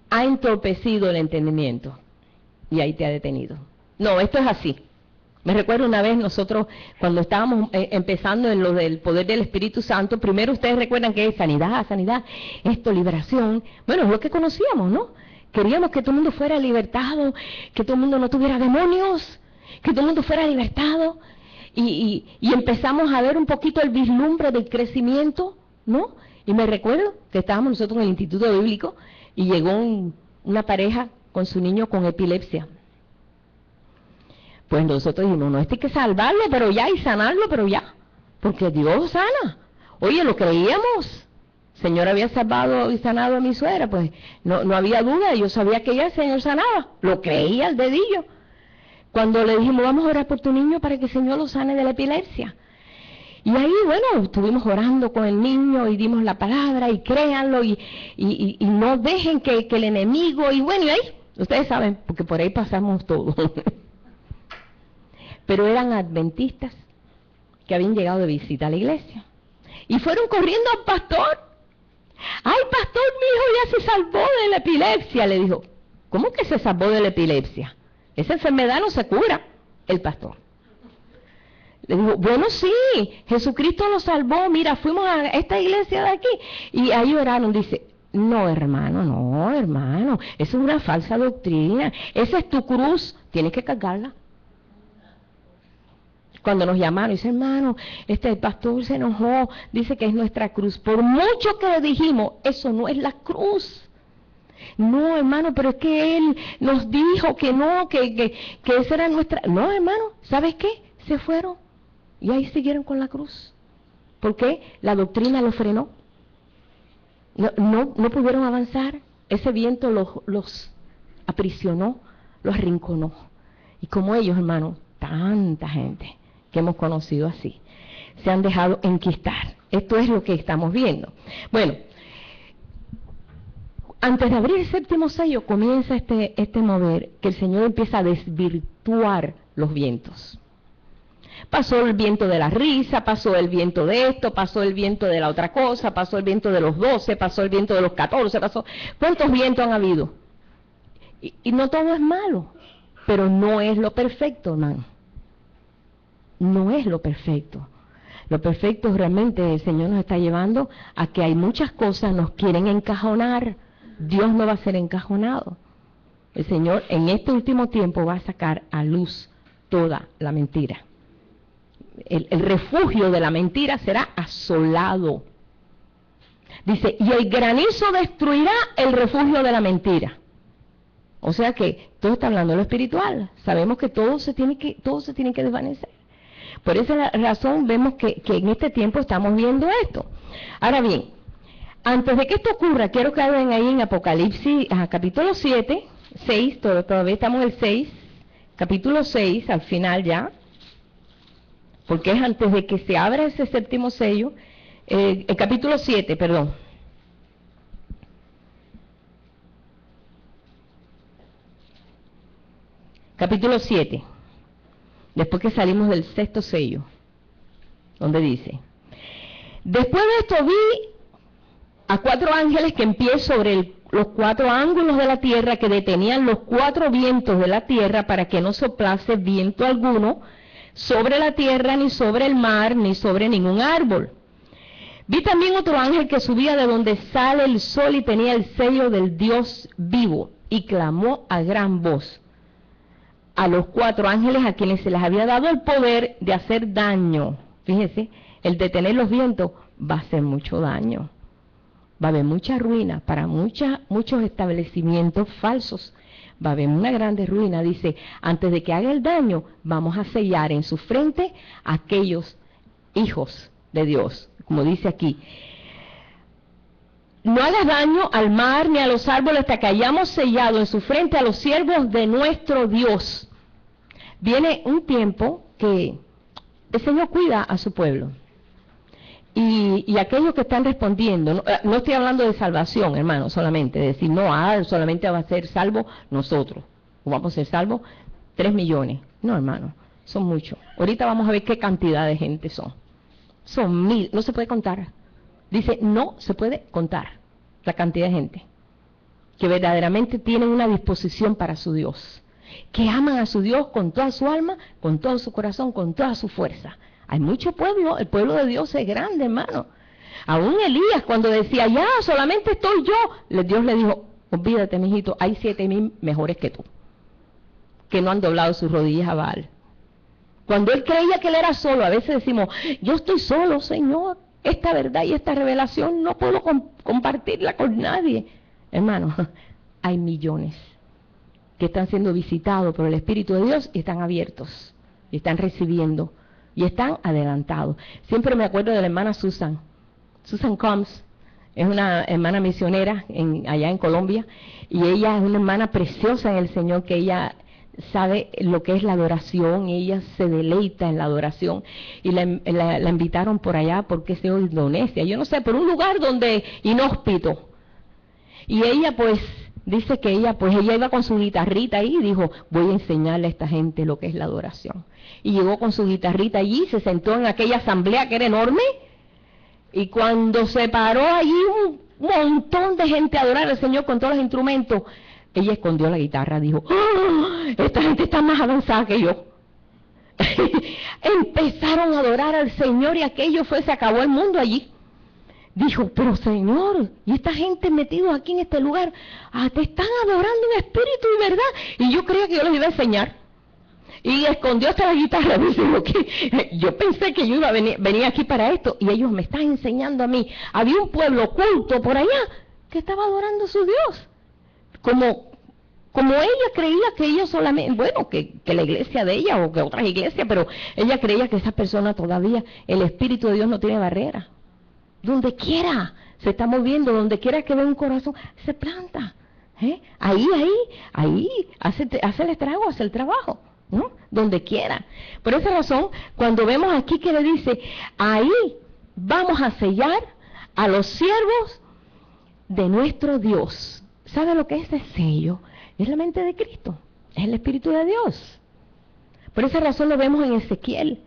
ha entorpecido el entendimiento, y ahí te ha detenido. No, esto es así. Me recuerdo una vez nosotros, cuando estábamos empezando en lo del poder del Espíritu Santo, primero ustedes recuerdan que es sanidad, esto, liberación. Bueno, es lo que conocíamos, ¿no? Queríamos que todo el mundo fuera libertado, que todo el mundo no tuviera demonios, que todo el mundo fuera libertado. Y empezamos a ver un poquito el vislumbre del crecimiento, ¿no? Y me recuerdo que estábamos nosotros en el Instituto Bíblico y llegó una pareja con su niño con epilepsia. Pues nosotros dijimos, no, hay que salvarlo, pero ya, y sanarlo, pero ya, porque Dios sana. Oye, lo creíamos. El Señor había salvado y sanado a mi suegra, pues no había duda, yo sabía que ya el Señor sanaba, lo creía al dedillo. Cuando le dijimos, vamos a orar por tu niño para que el Señor lo sane de la epilepsia. Y ahí, bueno, estuvimos orando con el niño y dimos la palabra, y créanlo, y no dejen que el enemigo, y bueno, y ahí, ustedes saben, porque por ahí pasamos todo. Pero eran adventistas que habían llegado de visita a la iglesia. Y fueron corriendo al pastor. ¡Ay, pastor, mi hijo ya se salvó de la epilepsia! Le dijo, ¿cómo que se salvó de la epilepsia? Esa enfermedad no se cura. El pastor le dijo, bueno, sí, Jesucristo lo salvó. Mira, fuimos a esta iglesia de aquí. Y ahí oraron. Dice, no, hermano, eso es una falsa doctrina. Esa es tu cruz, tienes que cargarla. Cuando nos llamaron, dice, hermano, el pastor se enojó, dice que es nuestra cruz. Por mucho que le dijimos, eso no es la cruz. No, hermano, pero es que él nos dijo que no, que esa era nuestra... No, hermano, ¿sabes qué? Se fueron y ahí siguieron con la cruz. ¿Por qué? La doctrina los frenó. No pudieron avanzar. Ese viento los aprisionó, los arrinconó. Y como ellos, hermano, tanta gente que hemos conocido así, se han dejado enquistar. Esto es lo que estamos viendo. Bueno, antes de abrir el 7º sello, comienza este mover, que el Señor empieza a desvirtuar los vientos. Pasó el viento de la risa, pasó el viento de esto, pasó el viento de la otra cosa, pasó el viento de los 12, pasó el viento de los 14, pasó... ¿Cuántos vientos han habido? Y no todo es malo, pero no es lo perfecto, hermano. No es lo perfecto. Lo perfecto realmente el Señor nos está llevando a que hay muchas cosas nos quieren encajonar. Dios no va a ser encajonado. El Señor en este último tiempo va a sacar a luz toda la mentira. El refugio de la mentira será asolado. Dice, y el granizo destruirá el refugio de la mentira. O sea que todo está hablando de lo espiritual. Sabemos que todo se tiene que desvanecer. Por esa razón vemos que en este tiempo estamos viendo esto. Ahora bien, antes de que esto ocurra, quiero que hablen ahí en Apocalipsis, capítulo 7, 6, todavía estamos en el 6, capítulo 6, al final ya, porque es antes de que se abra ese séptimo sello, el capítulo 7, perdón. Capítulo 7, después que salimos del sexto sello, donde dice, después de esto vi a 4 ángeles que en pie sobre los 4 ángulos de la tierra, que detenían los 4 vientos de la tierra para que no soplase viento alguno sobre la tierra, ni sobre el mar, ni sobre ningún árbol. Vi también otro ángel que subía de donde sale el sol y tenía el sello del Dios vivo, y clamó a gran voz a los 4 ángeles a quienes se les había dado el poder de hacer daño. Fíjense, el detener los vientos va a hacer mucho daño. Va a haber mucha ruina para muchos establecimientos falsos. Va a haber una grande ruina. Dice, antes de que haga el daño, vamos a sellar en su frente a aquellos hijos de Dios. Como dice aquí, no hagas daño al mar ni a los árboles hasta que hayamos sellado en su frente a los siervos de nuestro Dios. Viene un tiempo que el Señor cuida a su pueblo. Y aquellos que están respondiendo, no estoy hablando de salvación, hermano, solamente, de decir, no, solamente va a ser salvo nosotros, o vamos a ser salvos 3 millones. No, hermano, son muchos. Ahorita vamos a ver qué cantidad de gente son. Son 1000, no se puede contar. Dice, no se puede contar la cantidad de gente que verdaderamente tienen una disposición para su Dios, que aman a su Dios con toda su alma, con todo su corazón, con toda su fuerza. Hay mucho pueblo, el pueblo de Dios es grande, hermano. Aún Elías, cuando decía, ya, solamente estoy yo, Dios le dijo, olvídate, mijito, hay 7000 mejores que tú, que no han doblado sus rodillas a Baal. Cuando él creía que él era solo, a veces decimos, yo estoy solo, Señor, esta verdad y esta revelación no puedo compartirla con nadie. Hermano, hay millones que están siendo visitados por el Espíritu de Dios y están abiertos, y están recibiendo, y están adelantados. Siempre me acuerdo de la hermana Susan Combs, es una hermana misionera allá en Colombia, y ella es una hermana preciosa en el Señor, que ella sabe lo que es la adoración, y ella se deleita en la adoración, y la invitaron por allá, porque es de Indonesia, yo no sé, por un lugar donde inhóspito, y ella pues dice que ella iba con su guitarrita ahí y dijo, voy a enseñarle a esta gente lo que es la adoración, y llegó con su guitarrita allí, se sentó en aquella asamblea que era enorme, y cuando se paró allí un montón de gente a adorar al Señor con todos los instrumentos, ella escondió la guitarra, dijo, ¡oh! Esta gente está más avanzada que yo. Empezaron a adorar al Señor y aquello se acabó el mundo allí. Dijo, pero Señor, y esta gente metidos aquí en este lugar, te están adorando en espíritu y verdad. Y yo creía que yo les iba a enseñar. Y escondió hasta la guitarra. Dice, yo pensé que yo iba a venir aquí para esto, y ellos me están enseñando a mí. Había un pueblo oculto por allá que estaba adorando a su Dios. Como ella creía que ella solamente, bueno, que la iglesia de ella o que otras iglesias, pero ella creía que esa persona todavía, el Espíritu de Dios no tiene barrera. Donde quiera se está moviendo, donde quiera que vea un corazón, se planta. Ahí, hace el estrago, hace el trabajo, ¿no? Donde quiera. Por esa razón, cuando vemos aquí que le dice, ahí vamos a sellar a los siervos de nuestro Dios. ¿Sabe lo que es ese sello? Es la mente de Cristo, es el Espíritu de Dios. Por esa razón lo vemos en Ezequiel.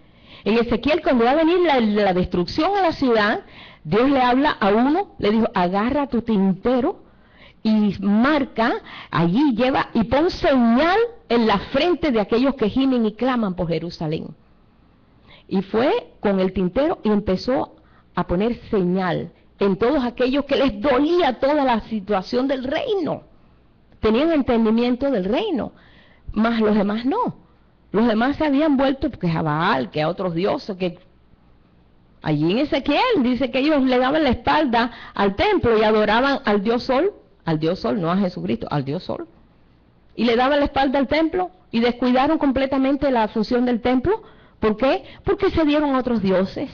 En Ezequiel, cuando va a venir la destrucción a la ciudad, Dios le habla a uno, le dijo, agarra tu tintero y marca, allí lleva y pon señal en la frente de aquellos que gimen y claman por Jerusalén. Y fue con el tintero y empezó a poner señal en todos aquellos que les dolía toda la situación del reino. Tenían entendimiento del reino, mas los demás no. Los demás se habían vuelto que a Baal, que a otros dioses, que allí en Ezequiel dice que ellos le daban la espalda al templo y adoraban al Dios Sol, no a Jesucristo, al Dios Sol. Y le daban la espalda al templo y descuidaron completamente la función del templo. ¿Por qué? Porque se dieron a otros dioses,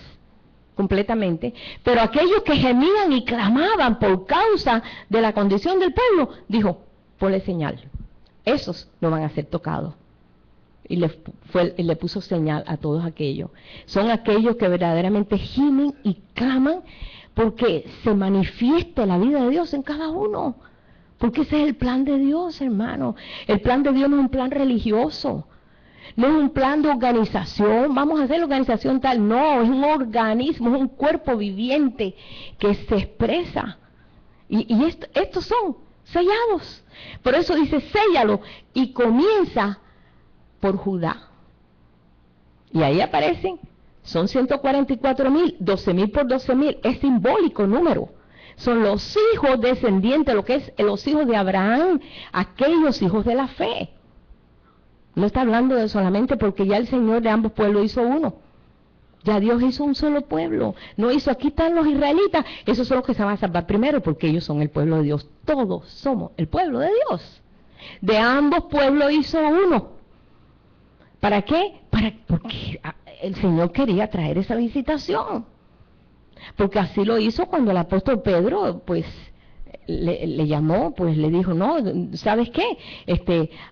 completamente. Pero aquellos que gemían y clamaban por causa de la condición del pueblo, dijo, ponle señal, esos no van a ser tocados. Y le puso señal a todos aquellos. Son aquellos que verdaderamente gimen y claman porque se manifieste la vida de Dios en cada uno. Porque ese es el plan de Dios, hermano. El plan de Dios no es un plan religioso. No es un plan de organización, vamos a hacer la organización tal. No, es un organismo, es un cuerpo viviente que se expresa. Y estos son sellados. Por eso dice, séllalo. Y comienza por Judá. Y ahí aparecen, son 144,000, 12,000 por 12,000, es simbólico número. Son los hijos descendientes, lo que es los hijos de Abraham, aquellos hijos de la fe. No está hablando de solamente porque ya el Señor de ambos pueblos hizo uno. Ya Dios hizo un solo pueblo. No hizo, aquí están los israelitas, esos son los que se van a salvar primero porque ellos son el pueblo de Dios. Todos somos el pueblo de Dios. De ambos pueblos hizo uno. ¿Para qué? Porque el Señor quería traer esa visitación. Porque así lo hizo cuando el apóstol Pedro, pues, le llamó, pues le dijo, no, ¿sabes qué?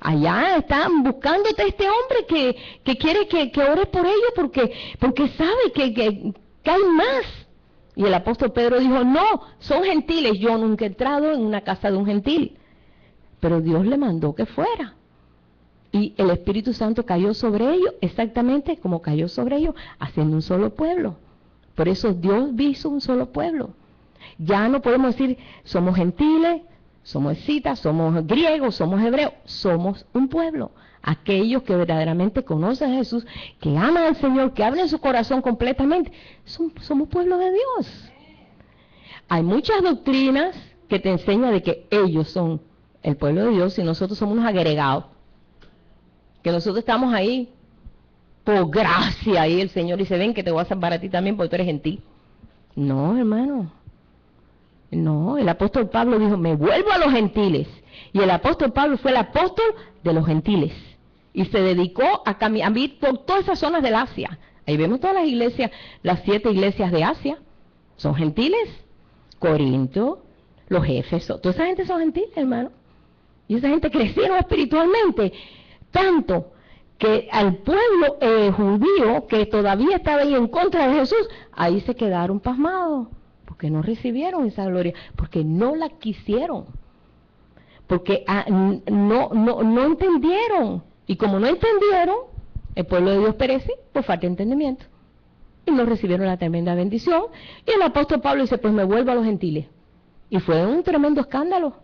Allá están buscándote este hombre que quiere que ores por ellos porque sabe que hay más. Y el apóstol Pedro dijo, no, son gentiles, yo nunca he entrado en una casa de un gentil. Pero Dios le mandó que fuera. Y el Espíritu Santo cayó sobre ellos exactamente como cayó sobre ellos, haciendo un solo pueblo. Por eso Dios hizo un solo pueblo. Ya no podemos decir, somos gentiles, somos escitas, somos griegos, somos hebreos. Somos un pueblo. Aquellos que verdaderamente conocen a Jesús, que aman al Señor, que abren su corazón completamente, somos pueblo de Dios. Hay muchas doctrinas que te enseñan de que ellos son el pueblo de Dios y nosotros somos unos agregados. Que nosotros estamos ahí por gracia, y el Señor dice, ven que te voy a salvar a ti también porque tú eres gentil. No, hermano. No, el apóstol Pablo dijo, me vuelvo a los gentiles. Y el apóstol Pablo fue el apóstol de los gentiles. Y se dedicó a ir por todas esas zonas del Asia. Ahí vemos todas las iglesias, las 7 iglesias de Asia. Son gentiles. Corinto, los Éfesos, toda esa gente son gentiles, hermano. Y esa gente crecieron espiritualmente. Tanto que al pueblo judío que todavía estaba ahí en contra de Jesús, ahí se quedaron pasmados, porque no recibieron esa gloria, porque no la quisieron, porque no entendieron, y como no entendieron, el pueblo de Dios perece por falta de entendimiento, y no recibieron la tremenda bendición, y el apóstol Pablo dice, pues me vuelvo a los gentiles, y fue un tremendo escándalo.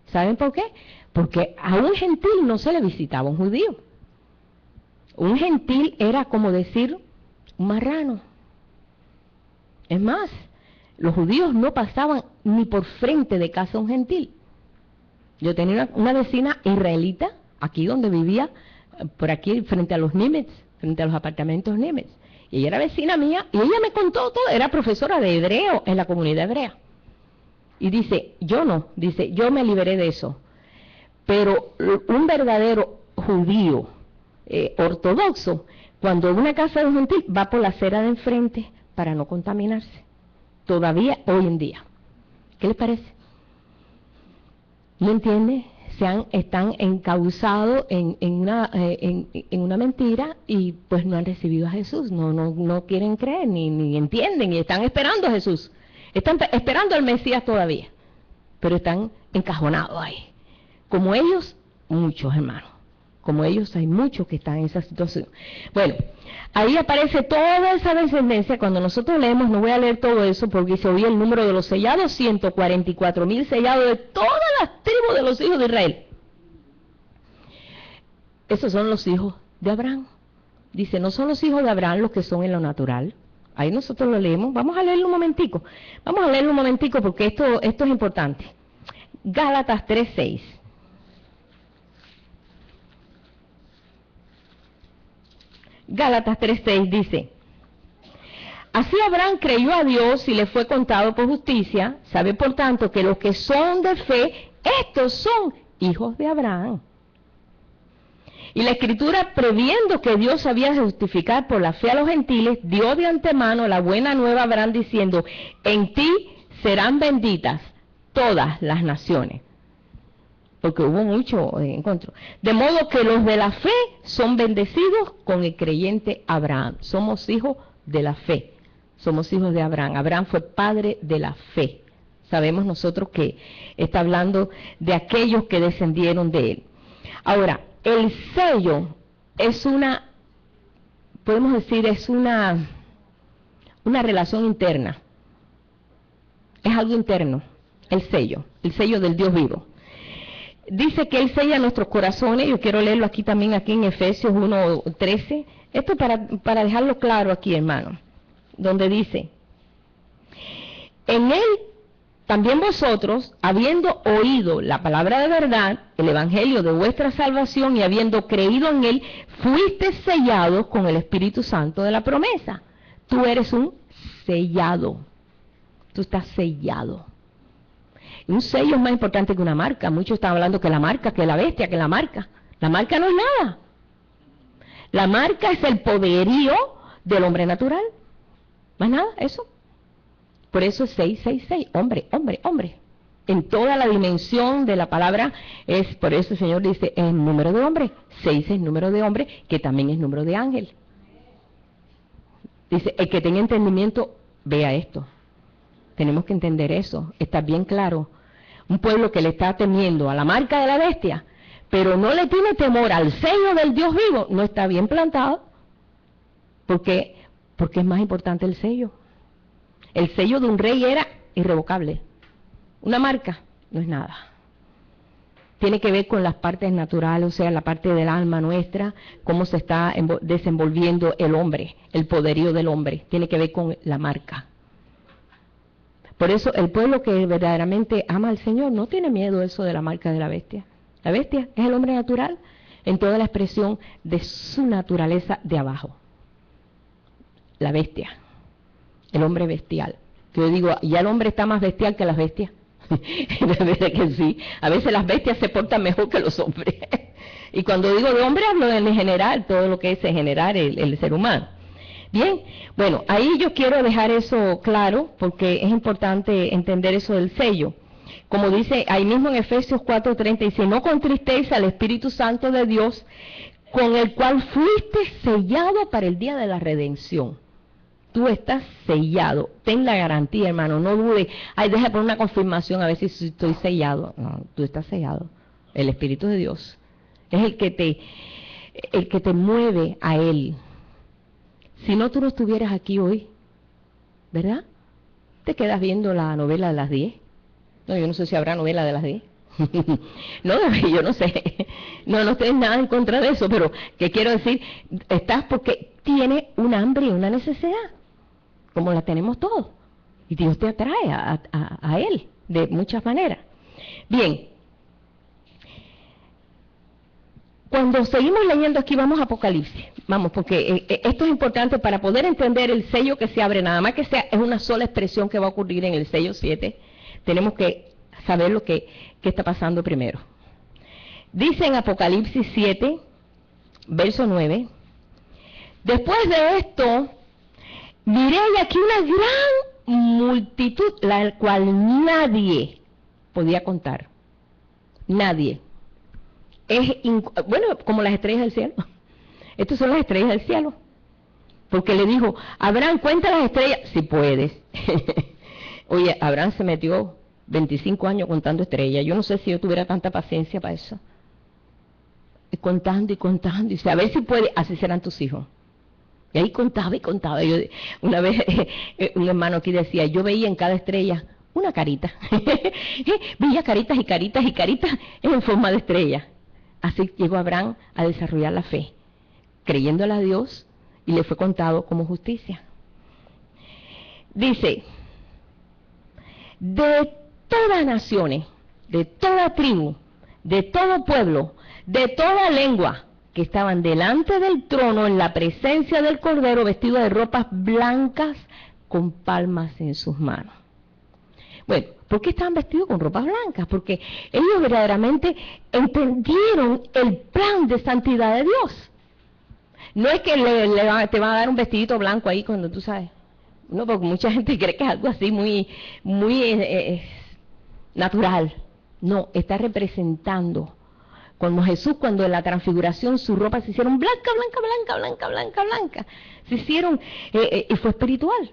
¿Saben por qué? Porque a un gentil no se le visitaba un judío. Un gentil era como decir un marrano. Es más, los judíos no pasaban ni por frente de casa de un gentil. Yo tenía una vecina israelita, aquí donde vivía, por aquí frente a los Nimitz, frente a los apartamentos Nimitz. Y ella era vecina mía y ella me contó todo, era profesora de hebreo en la comunidad hebrea. Y dice, yo me liberé de eso. Pero un verdadero judío ortodoxo, cuando en una casa de un gentil, va por la acera de enfrente para no contaminarse. Todavía hoy en día. ¿Qué les parece? ¿No entiende? Están encausados en una mentira y pues no han recibido a Jesús. No quieren creer ni entienden y están esperando a Jesús. Están esperando al Mesías todavía, pero están encajonados ahí. Como ellos, muchos hermanos. Como ellos hay muchos que están en esa situación. Bueno, ahí aparece toda esa descendencia. Cuando nosotros leemos, no voy a leer todo eso porque se oía el número de los sellados, 144,000 sellados de todas las tribus de los hijos de Israel. Esos son los hijos de Abraham. Dice, no son los hijos de Abraham los que son en lo natural. Ahí nosotros lo leemos. Vamos a leerlo un momentico. Vamos a leerlo un momentico porque esto es importante. Gálatas 3:6. Gálatas 3:6 dice, así Abraham creyó a Dios y le fue contado por justicia. Sabe por tanto que los que son de fe, estos son hijos de Abraham. Y la Escritura, previendo que Dios había de justificar por la fe a los gentiles, dio de antemano la buena nueva a Abraham diciendo, en ti serán benditas todas las naciones. Porque hubo mucho encuentro. De modo que los de la fe son bendecidos con el creyente Abraham. Somos hijos de la fe. Somos hijos de Abraham. Abraham fue padre de la fe. Sabemos nosotros que está hablando de aquellos que descendieron de él. Ahora, el sello es podemos decir, es una relación interna. Es algo interno, el sello del Dios vivo. Dice que Él sella nuestros corazones. Yo quiero leerlo aquí también, aquí en Efesios 1:13. Esto para dejarlo claro aquí, hermano. Donde dice, en Él también vosotros, habiendo oído la palabra de verdad, el evangelio de vuestra salvación, y habiendo creído en Él, fuiste sellados con el Espíritu Santo de la promesa. Tú eres un sellado. Tú estás sellado. Un sello es más importante que una marca. Muchos están hablando que la marca, que la bestia, que la marca. La marca no es nada. La marca es el poderío del hombre natural. Más nada, eso. Por eso es 666, hombre, hombre, hombre. En toda la dimensión de la palabra es, por eso el Señor dice, es el número de hombre. 6 es número de hombre, que también es número de ángel. Dice, el que tenga entendimiento, vea esto. Tenemos que entender eso, está bien claro. Un pueblo que le está temiendo a la marca de la bestia, pero no le tiene temor al sello del Dios vivo, no está bien plantado. Porque es más importante el sello. El sello de un rey era irrevocable. Una marca no es nada. Tiene que ver con las partes naturales, o sea, la parte del alma nuestra, cómo se está desenvolviendo el hombre, el poderío del hombre. Tiene que ver con la marca. Por eso el pueblo que verdaderamente ama al Señor no tiene miedo eso de la marca de la bestia. La bestia es el hombre natural en toda la expresión de su naturaleza de abajo. La bestia, el hombre bestial. Yo digo, ya el hombre está más bestial que las bestias. De verdad que sí. A veces las bestias se portan mejor que los hombres. Y cuando digo de hombre hablo en general, todo lo que es en general el ser humano. Bien, bueno, ahí yo quiero dejar eso claro porque es importante entender eso del sello. Como dice ahí mismo en Efesios 4:30, dice, no contristéis al Espíritu Santo de Dios, con el cual fuiste sellado para el día de la redención. Tú estás sellado, ten la garantía, hermano, no dude, ay, deja poner una confirmación a ver si estoy sellado. No, tú estás sellado. El Espíritu de Dios es el que te mueve a Él. Si no, tú no estuvieras aquí hoy, ¿verdad? Te quedas viendo la novela de las 10. No, yo no sé si habrá novela de las 10. No, yo no sé. No tenés nada en contra de eso, pero ¿qué quiero decir? Estás porque tienes un hambre y una necesidad, como la tenemos todos. Y Dios te atrae a Él de muchas maneras. Bien. Cuando seguimos leyendo aquí, vamos a Apocalipsis. Vamos, porque esto es importante para poder entender el sello que se abre. Nada más que es una sola expresión que va a ocurrir en el sello 7. Tenemos que saber lo que está pasando primero. Dice en Apocalipsis 7, verso 9. Después de esto, miré aquí una gran multitud, la cual nadie podía contar. Nadie. Bueno, como las estrellas del cielo. Estas son las estrellas del cielo. Porque le dijo, Abraham, cuenta las estrellas. Si puedes. Oye, Abraham se metió 25 años contando estrellas. Yo no sé si yo tuviera tanta paciencia para eso. contando y contando, y dice, a ver si puede, así serán tus hijos. Y ahí contaba y contaba. Yo, una vez un hermano aquí decía, yo veía en cada estrella una carita. Veía caritas y caritas y caritas en forma de estrella. Así llegó Abraham a desarrollar la fe, creyéndole a Dios, y le fue contado como justicia. Dice, de todas naciones, de toda tribu, de todo pueblo, de toda lengua, que estaban delante del trono en la presencia del Cordero, vestidos de ropas blancas con palmas en sus manos. Bueno, ¿por qué estaban vestidos con ropas blancas? Porque ellos verdaderamente entendieron el plan de santidad de Dios. No es que te van a dar un vestidito blanco ahí cuando tú sabes. No, porque mucha gente cree que es algo así muy natural. No, está representando. Como Jesús, cuando en la transfiguración sus ropas se hicieron blanca, blanca, blanca, blanca, blanca, blanca. Se hicieron, y fue espiritual.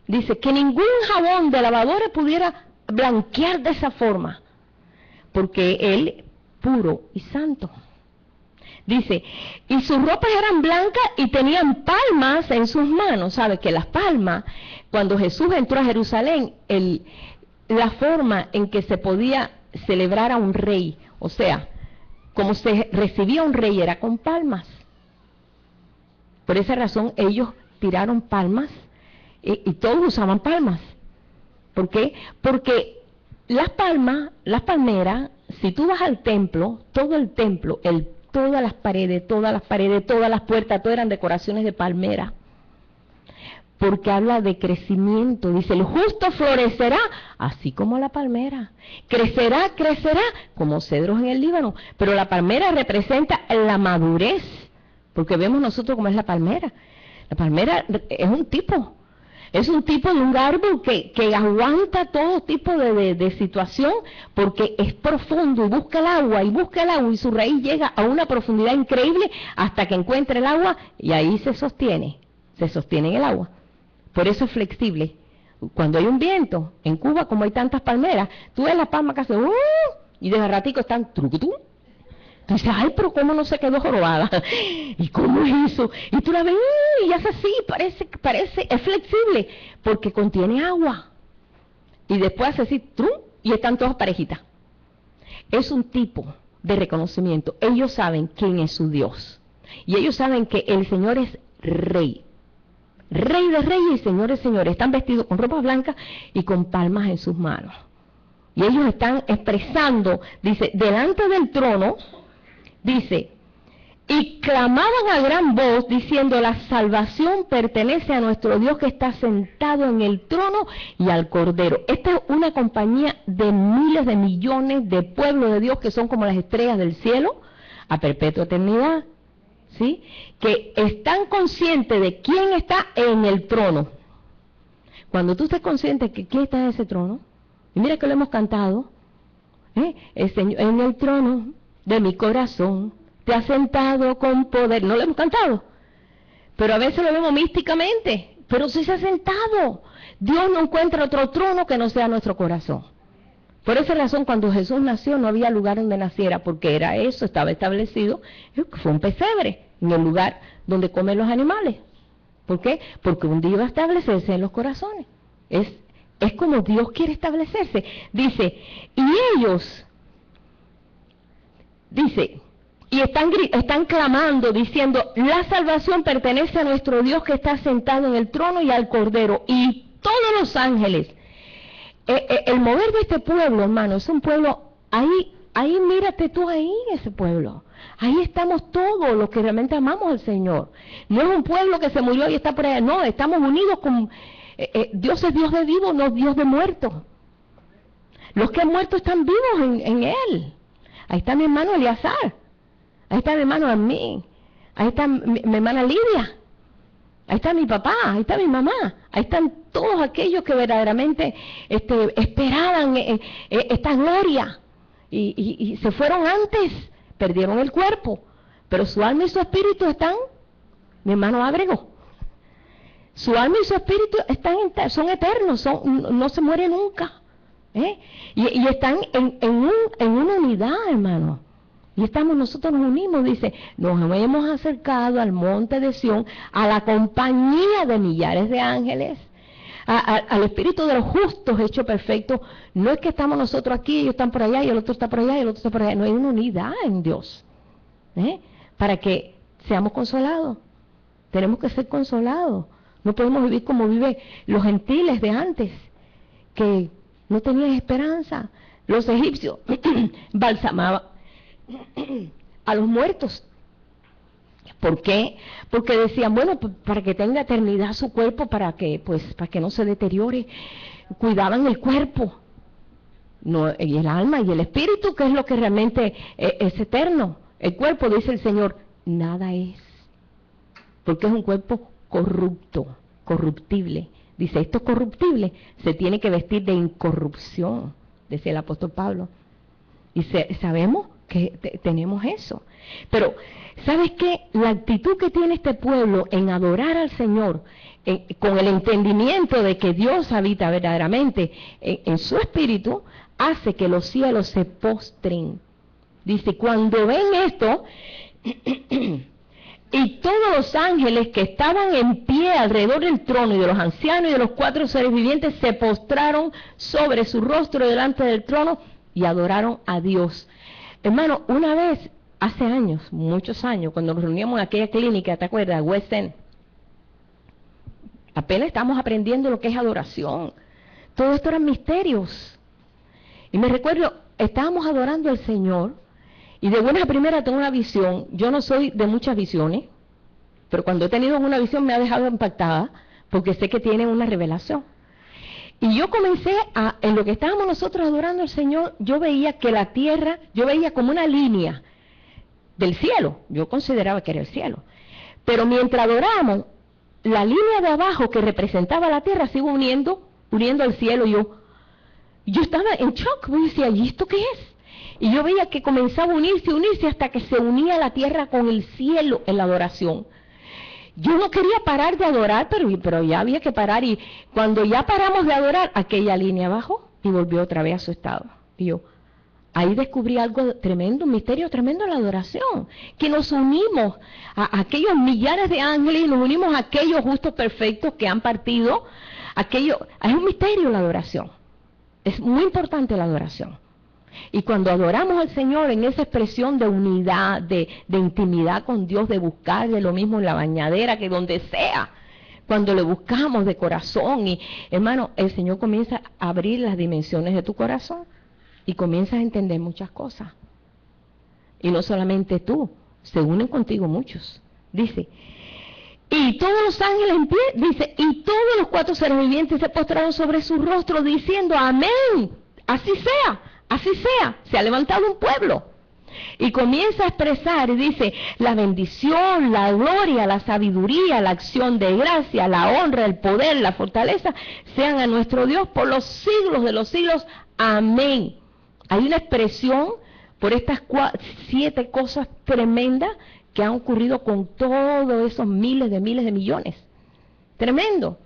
Dice que ningún jabón de lavadora pudiera blanquear de esa forma, porque Él puro y santo. Dice, y sus ropas eran blancas y tenían palmas en sus manos. ¿Sabe que las palmas, cuando Jesús entró a Jerusalén, la forma en que se podía celebrar a un rey, o sea, como se recibía un rey era con palmas. Por esa razón ellos tiraron palmas y todos usaban palmas. ¿Por qué? Porque las palmeras, si tú vas al templo, todo el templo, todas las paredes, todas las puertas, todas eran decoraciones de palmera. Porque habla de crecimiento. Dice, el justo florecerá, así como la palmera. Crecerá como cedros en el Líbano. Pero la palmera representa la madurez. Porque vemos nosotros cómo es la palmera. La palmera es un tipo de un árbol que aguanta todo tipo de situación, porque es profundo y busca el agua, y su raíz llega a una profundidad increíble hasta que encuentra el agua, y ahí se sostiene en el agua. Por eso es flexible. Cuando hay un viento, en Cuba, como hay tantas palmeras, tú ves las palmas que hacen y de ratico están trucutú. Tú dices, ay, pero ¿cómo no se quedó jorobada? ¿Y cómo es eso? Y tú la ves, y hace así, parece, es flexible, porque contiene agua. Y después hace así, y están todas parejitas. Es un tipo de reconocimiento. Ellos saben quién es su Dios. Y ellos saben que el Señor es Rey. Rey de reyes y señores, señores. Están vestidos con ropas blancas y con palmas en sus manos. Y ellos están expresando, dice, delante del trono, dice, y clamaban a gran voz diciendo, la salvación pertenece a nuestro Dios que está sentado en el trono y al Cordero. Esta es una compañía de miles de millones de pueblos de Dios que son como las estrellas del cielo a perpetua eternidad. ¿Sí? Que están conscientes de quién está en el trono. Cuando tú estés consciente de que quién está en ese trono, y mira que lo hemos cantado, el Señor, en el trono de mi corazón te has sentado con poder. No lo hemos cantado, pero a veces lo vemos místicamente, pero sí se ha sentado. Dios no encuentra otro trono que no sea nuestro corazón. Por esa razón, cuando Jesús nació, no había lugar donde naciera, porque era eso, estaba establecido, fue un pesebre, en el lugar donde comen los animales. ¿Por qué? Porque un día iba a establecerse en los corazones. Es como Dios quiere establecerse. Dice, y ellos, dice, y están clamando, diciendo, la salvación pertenece a nuestro Dios que está sentado en el trono y al Cordero, y todos los ángeles. El mover de este pueblo, hermano, es un pueblo, ahí mírate tú ahí en ese pueblo. Ahí estamos todos los que realmente amamos al Señor. No es un pueblo que se murió y está por allá, no, estamos unidos con... Dios es Dios de vivos, no Dios de muertos. Los que han muerto están vivos en Él. Ahí está mi hermano Eleazar, ahí está mi hermano Armín, ahí está mi hermana Lidia. Ahí está mi papá, ahí está mi mamá, ahí están todos aquellos que verdaderamente esperaban esta gloria y se fueron antes, perdieron el cuerpo, pero su alma y su espíritu están, mi hermano Ábrego, su alma y su espíritu son eternos, no se mueren nunca, y están en una unidad, hermano. Y estamos, nosotros nos unimos, dice, nos hemos acercado al monte de Sión, a la compañía de millares de ángeles, al Espíritu de los justos hecho perfecto. No es que estamos nosotros aquí, ellos están por allá, y el otro está por allá, y el otro está por allá. No, hay una unidad en Dios, para que seamos consolados. Tenemos que ser consolados. No podemos vivir como viven los gentiles de antes, que no tenían esperanza. Los egipcios balsamaban a los muertos. ¿Por qué? Porque decían, bueno, para que tenga eternidad su cuerpo, para que no se deteriore. Cuidaban el cuerpo, no, y el alma y el espíritu, que es lo que realmente es eterno. El cuerpo, dice el Señor, nada es, porque es un cuerpo corrupto, corruptible. Dice, esto es corruptible, se tiene que vestir de incorrupción, decía el apóstol Pablo. Y sabemos que tenemos eso. Pero, ¿sabes qué? La actitud que tiene este pueblo en adorar al Señor, con el entendimiento de que Dios habita verdaderamente en su espíritu, hace que los cielos se postren. Dice, cuando ven esto, y todos los ángeles que estaban en pie alrededor del trono y de los ancianos y de los 4 seres vivientes se postraron sobre su rostro delante del trono y adoraron a Dios. Hermano, una vez, hace años, muchos años, cuando nos reuníamos en aquella clínica, ¿te acuerdas? West End. Apenas estamos aprendiendo lo que es adoración. Todo esto eran misterios. Y me recuerdo, estábamos adorando al Señor, y de buena primera tengo una visión. Yo no soy de muchas visiones, pero cuando he tenido una visión me ha dejado impactada, porque sé que tiene una revelación. Y yo comencé en lo que estábamos nosotros adorando al Señor, yo veía que la tierra, yo veía como una línea del cielo, yo consideraba que era el cielo. Pero mientras adorábamos, la línea de abajo que representaba la tierra se iba uniendo al cielo. Yo estaba en shock, yo decía, ¿y esto qué es? Y yo veía que comenzaba a unirse hasta que se unía la tierra con el cielo en la adoración. Yo no quería parar de adorar, pero ya había que parar, y cuando ya paramos de adorar, aquella línea bajó y volvió otra vez a su estado. Y yo, ahí descubrí algo tremendo, un misterio tremendo en la adoración, que nos unimos a aquellos millares de ángeles, y nos unimos a aquellos justos perfectos que han partido. Es un misterio la adoración, es muy importante la adoración. Y cuando adoramos al Señor en esa expresión de unidad, de intimidad con Dios, de buscarle lo mismo en la bañadera, que donde sea, cuando le buscamos de corazón, y hermano, el Señor comienza a abrir las dimensiones de tu corazón y comienzas a entender muchas cosas. Y no solamente tú, se unen contigo muchos. Dice, y todos los ángeles en pie, dice, y todos los 4 seres vivientes se postraron sobre su rostro diciendo, amén, así sea. Así sea, se ha levantado un pueblo. Y comienza a expresar y dice, la bendición, la gloria, la sabiduría, la acción de gracia, la honra, el poder, la fortaleza, sean a nuestro Dios por los siglos de los siglos. Amén. Hay una expresión por estas 7 cosas tremendas que han ocurrido con todos esos miles de millones. Tremendo.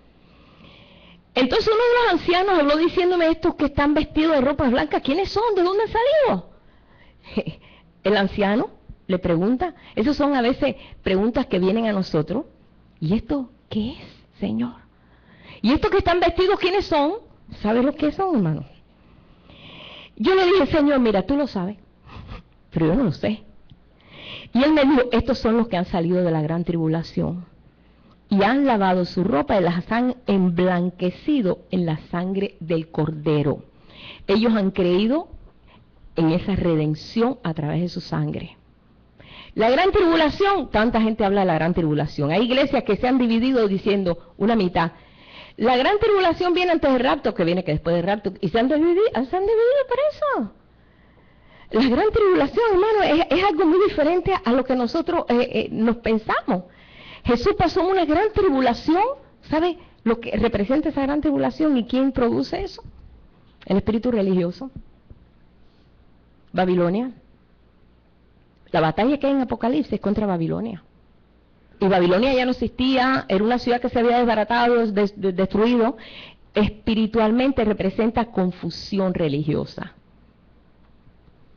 Entonces uno de los ancianos habló diciéndome, estos que están vestidos de ropas blancas, ¿quiénes son? ¿De dónde han salido? El anciano le pregunta, esas son a veces preguntas que vienen a nosotros, ¿y esto qué es, Señor? ¿Y estos que están vestidos quiénes son? ¿Sabes lo que son, hermano? Yo le dije, Señor, mira, tú lo sabes, pero yo no lo sé. Y él me dijo, estos son los que han salido de la gran tribulación. Y han lavado su ropa y las han emblanquecido en la sangre del Cordero. Ellos han creído en esa redención a través de su sangre. La gran tribulación, tanta gente habla de la gran tribulación. Hay iglesias que se han dividido diciendo una mitad. La gran tribulación viene antes del rapto, que viene que después del rapto, y se han dividido por eso. La gran tribulación, hermano, es algo muy diferente a lo que nosotros nos pensamos. Jesús pasó una gran tribulación, ¿sabe lo que representa esa gran tribulación y quién produce eso? El espíritu religioso. Babilonia. La batalla que hay en Apocalipsis es contra Babilonia. Y Babilonia ya no existía, era una ciudad que se había desbaratado, destruido. Espiritualmente representa confusión religiosa.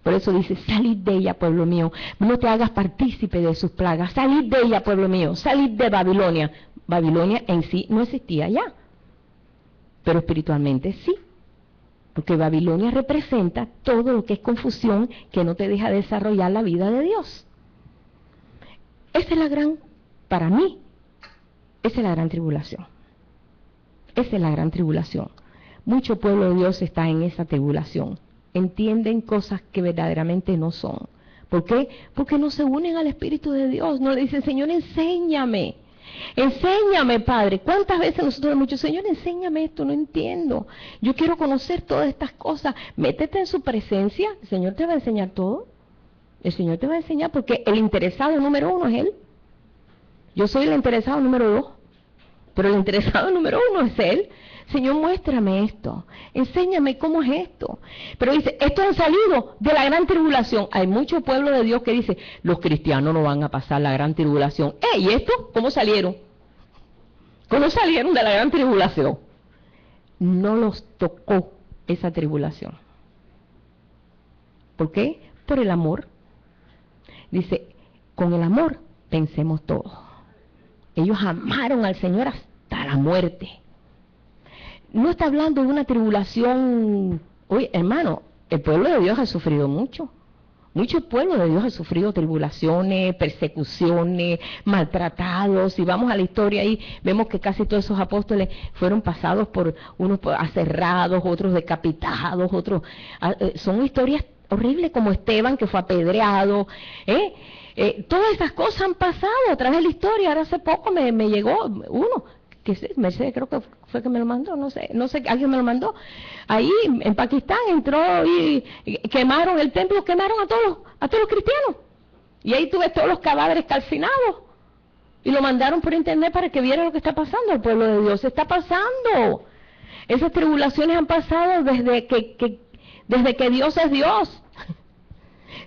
Por eso dice, salid de ella, pueblo mío, no te hagas partícipe de sus plagas, salid de ella, pueblo mío, salid de Babilonia. Babilonia en sí no existía ya, pero espiritualmente sí, porque Babilonia representa todo lo que es confusión que no te deja desarrollar la vida de Dios. Esa es la gran, para mí, esa es la gran tribulación. Esa es la gran tribulación. Mucho pueblo de Dios está en esa tribulación. Entienden cosas que verdaderamente no son. ¿Por qué? Porque no se unen al Espíritu de Dios. No le dicen, Señor, enséñame. Enséñame, Padre. ¿Cuántas veces nosotros hemos dicho, Señor, enséñame esto? No entiendo. Yo quiero conocer todas estas cosas. Métete en su presencia. El Señor te va a enseñar todo. El Señor te va a enseñar porque el interesado número uno es Él. Yo soy el interesado número 2. Pero el interesado número 1 es Él. Señor, muéstrame esto, enséñame cómo es esto. Pero dice, estos han salido de la gran tribulación. Hay mucho pueblo de Dios que dice, los cristianos no van a pasar la gran tribulación. ¿Y estos cómo salieron? ¿Cómo salieron de la gran tribulación? No los tocó esa tribulación. ¿Por qué? Por el amor. Dice, con el amor vencemos todo. Ellos amaron al Señor hasta la muerte. No está hablando de una tribulación. Oye, hermano, el pueblo de Dios ha sufrido mucho. Mucho pueblo de Dios ha sufrido tribulaciones, persecuciones, maltratados. Si vamos a la historia ahí, vemos que casi todos esos apóstoles fueron pasados por unos aserrados, otros decapitados, otros. Son historias horribles como Esteban, que fue apedreado. Todas esas cosas han pasado a través de la historia. Ahora hace poco me llegó uno. Que Mercedes creo que fue que me lo mandó, no sé, alguien me lo mandó. Ahí en Pakistán entró y quemaron el templo, quemaron a todos los cristianos. Y ahí tuve todos los cadáveres calcinados. Y lo mandaron por internet para que vieran lo que está pasando al pueblo de Dios. Está pasando. Esas tribulaciones han pasado desde que Dios es Dios.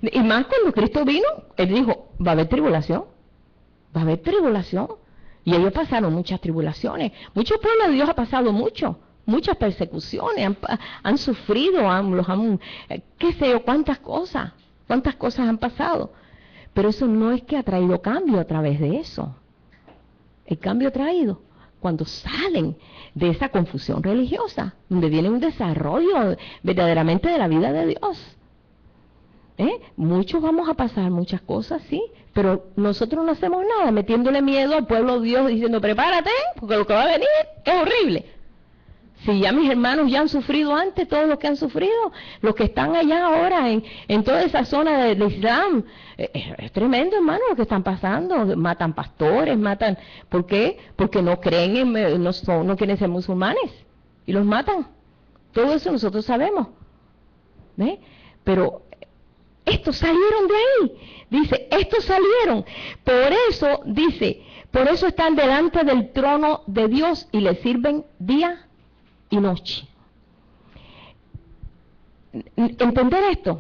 Y más cuando Cristo vino, Él dijo, va a haber tribulación. Va a haber tribulación. Y ellos pasaron muchas tribulaciones. Mucho pueblo de Dios ha pasado muchas persecuciones, han sufrido, qué sé yo, cuántas cosas han pasado. Pero eso no es que ha traído cambio a través de eso. El cambio ha traído cuando salen de esa confusión religiosa, donde viene un desarrollo verdaderamente de la vida de Dios. Muchos vamos a pasar muchas cosas, sí, pero nosotros no hacemos nada, metiéndole miedo al pueblo de Dios, diciendo, prepárate, porque lo que va a venir es horrible. Si ya mis hermanos ya han sufrido antes, todos los que han sufrido, los que están allá ahora en toda esa zona del Islam, es tremendo, hermano, lo que están pasando. Matan pastores, ¿por qué? Porque no creen, no quieren ser musulmanes, y los matan. Todo eso nosotros sabemos, ¿ves? Pero estos salieron de ahí, dice, estos salieron, por eso están delante del trono de Dios y le sirven día y noche. Entender esto,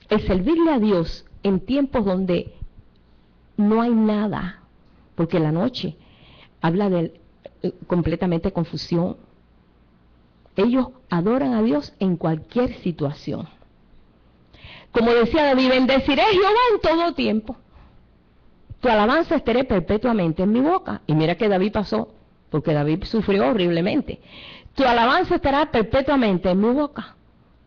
el servirle a Dios en tiempos donde no hay nada, porque la noche habla de completamente confusión. Ellos adoran a Dios en cualquier situación. Como decía David, bendeciré a Jehová en todo tiempo. Tu alabanza estaré perpetuamente en mi boca. Y mira que David pasó, porque David sufrió horriblemente. Tu alabanza estará perpetuamente en mi boca.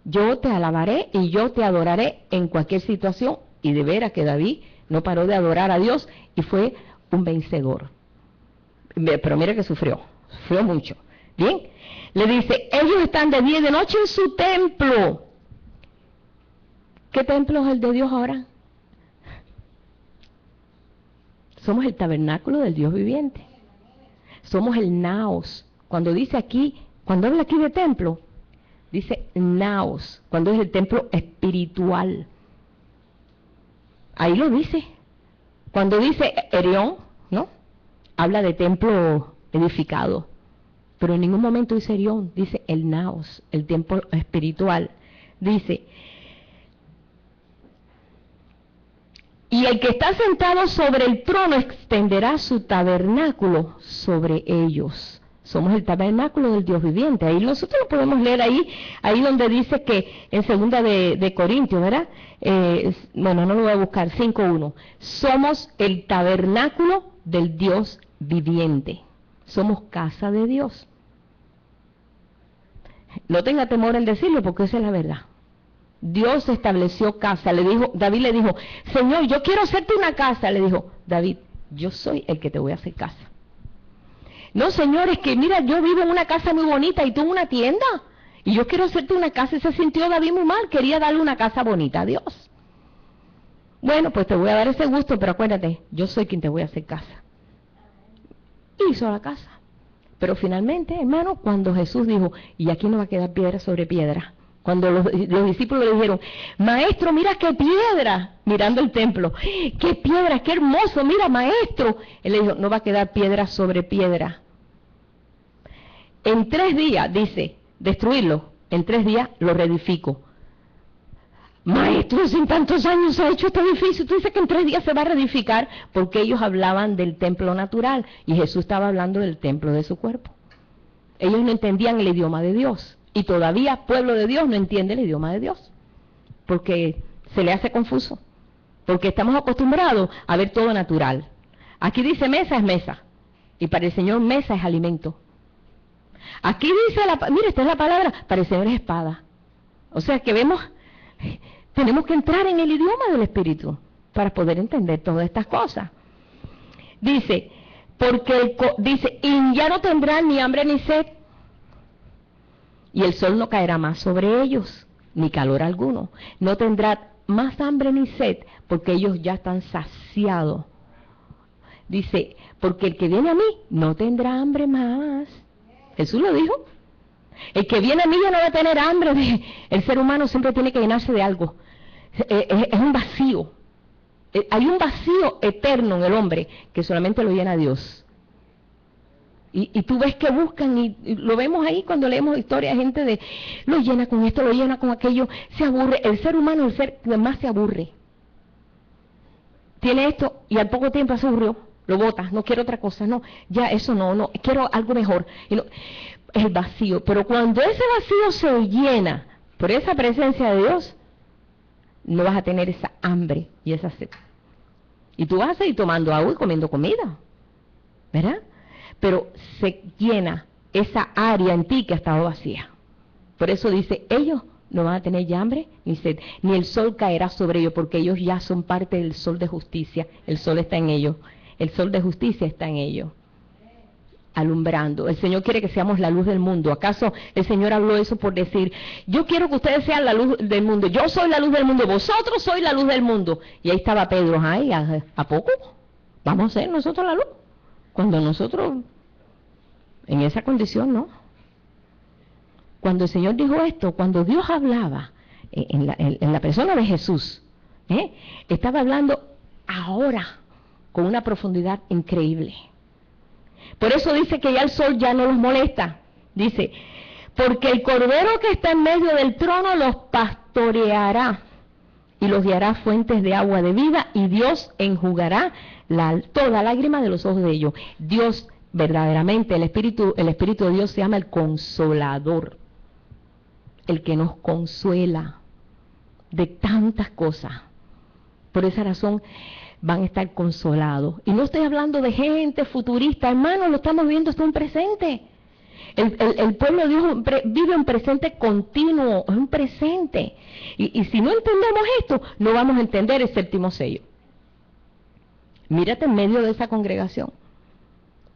Yo te alabaré y yo te adoraré en cualquier situación. Y de veras que David no paró de adorar a Dios y fue un vencedor. Pero mira que sufrió mucho. Bien, le dice, ellos están de día y de noche en su templo. ¿Qué templo es el de Dios ahora? Somos el tabernáculo del Dios viviente. Somos el naos. Cuando dice aquí, cuando habla aquí de templo, dice naos, cuando es el templo espiritual. Ahí lo dice. Cuando dice Erión, ¿no? Habla de templo edificado. Pero en ningún momento dice Erión, dice el naos, el templo espiritual. Dice, y el que está sentado sobre el trono extenderá su tabernáculo sobre ellos. Somos el tabernáculo del Dios viviente. Ahí nosotros lo podemos leer ahí donde dice que en segunda de Corintios, ¿verdad? Bueno, no lo voy a buscar, 5:1. Somos el tabernáculo del Dios viviente. Somos casa de Dios. No tenga temor en decirlo porque esa es la verdad. Dios estableció casa. David le dijo, Señor, yo quiero hacerte una casa. Le dijo, David, yo soy el que te voy a hacer casa. No, Señor, es que mira, yo vivo en una casa muy bonita y tú en una tienda. Y yo quiero hacerte una casa. Y se sintió David muy mal. Quería darle una casa bonita a Dios. Bueno, pues te voy a dar ese gusto, pero acuérdate, yo soy quien te voy a hacer casa. Hizo la casa. Pero finalmente, hermano, cuando Jesús dijo, y aquí no va a quedar piedra sobre piedra. Cuando los discípulos le dijeron, maestro, mira qué piedra, mirando el templo, qué piedra, qué hermoso, mira, maestro. Él le dijo, no va a quedar piedra sobre piedra. En 3 días, dice, destruirlo, en 3 días lo reedifico. Maestro, sin tantos años se ha hecho este edificio, tú dices que en 3 días se va a reedificar, porque ellos hablaban del templo natural, y Jesús estaba hablando del templo de su cuerpo. Ellos no entendían el idioma de Dios. Y todavía pueblo de Dios no entiende el idioma de Dios, porque se le hace confuso, porque estamos acostumbrados a ver todo natural. Aquí dice mesa es mesa, y para el Señor mesa es alimento. Aquí dice, mire, esta es la palabra, para el Señor es espada. O sea que tenemos que entrar en el idioma del Espíritu para poder entender todas estas cosas. Dice, y ya no tendrán ni hambre ni sed, y el sol no caerá más sobre ellos, ni calor alguno. No tendrá más hambre ni sed, porque ellos ya están saciados. Dice, porque el que viene a mí no tendrá hambre más. Jesús lo dijo. El que viene a mí ya no va a tener hambre. El ser humano siempre tiene que llenarse de algo. Es un vacío. Hay un vacío eterno en el hombre que solamente lo llena Dios. Y tú ves que buscan, y lo vemos ahí cuando leemos historias, gente lo llena con esto, lo llena con aquello, se aburre. El ser humano, el ser que más se aburre. Tiene esto y al poco tiempo se aburrió, lo bota, no quiero otra cosa, no, ya eso no, quiero algo mejor. El vacío, pero cuando ese vacío se llena por esa presencia de Dios, no vas a tener esa hambre y esa sed. Y tú vas a seguir tomando agua y comiendo comida, ¿verdad? Pero se llena esa área en ti que ha estado vacía. Por eso dice, ellos no van a tener ya hambre ni sed, ni el sol caerá sobre ellos, porque ellos ya son parte del sol de justicia. El sol está en ellos, el sol de justicia está en ellos, alumbrando. El Señor quiere que seamos la luz del mundo. ¿Acaso el Señor habló eso por decir, yo quiero que ustedes sean la luz del mundo, yo soy la luz del mundo, vosotros sois la luz del mundo? Y ahí estaba Pedro, ay, ¿a poco? ¿Vamos a ser nosotros la luz? Cuando nosotros, en esa condición, ¿no? Cuando el Señor dijo esto, cuando Dios hablaba en la persona de Jesús, estaba hablando ahora con una profundidad increíble. Por eso dice que ya el sol ya no los molesta. Dice, porque el Cordero que está en medio del trono los pastoreará y los guiará fuentes de agua de vida, y Dios enjugará toda lágrima de los ojos de ellos. Dios, verdaderamente, el Espíritu de Dios se llama el Consolador, el que nos consuela de tantas cosas. Por esa razón van a estar consolados. Y no estoy hablando de gente futurista, hermano, lo estamos viendo, esto es un presente. El pueblo de Dios vive un presente continuo, es un presente. Y si no entendemos esto, no vamos a entender el séptimo sello. Mírate en medio de esa congregación.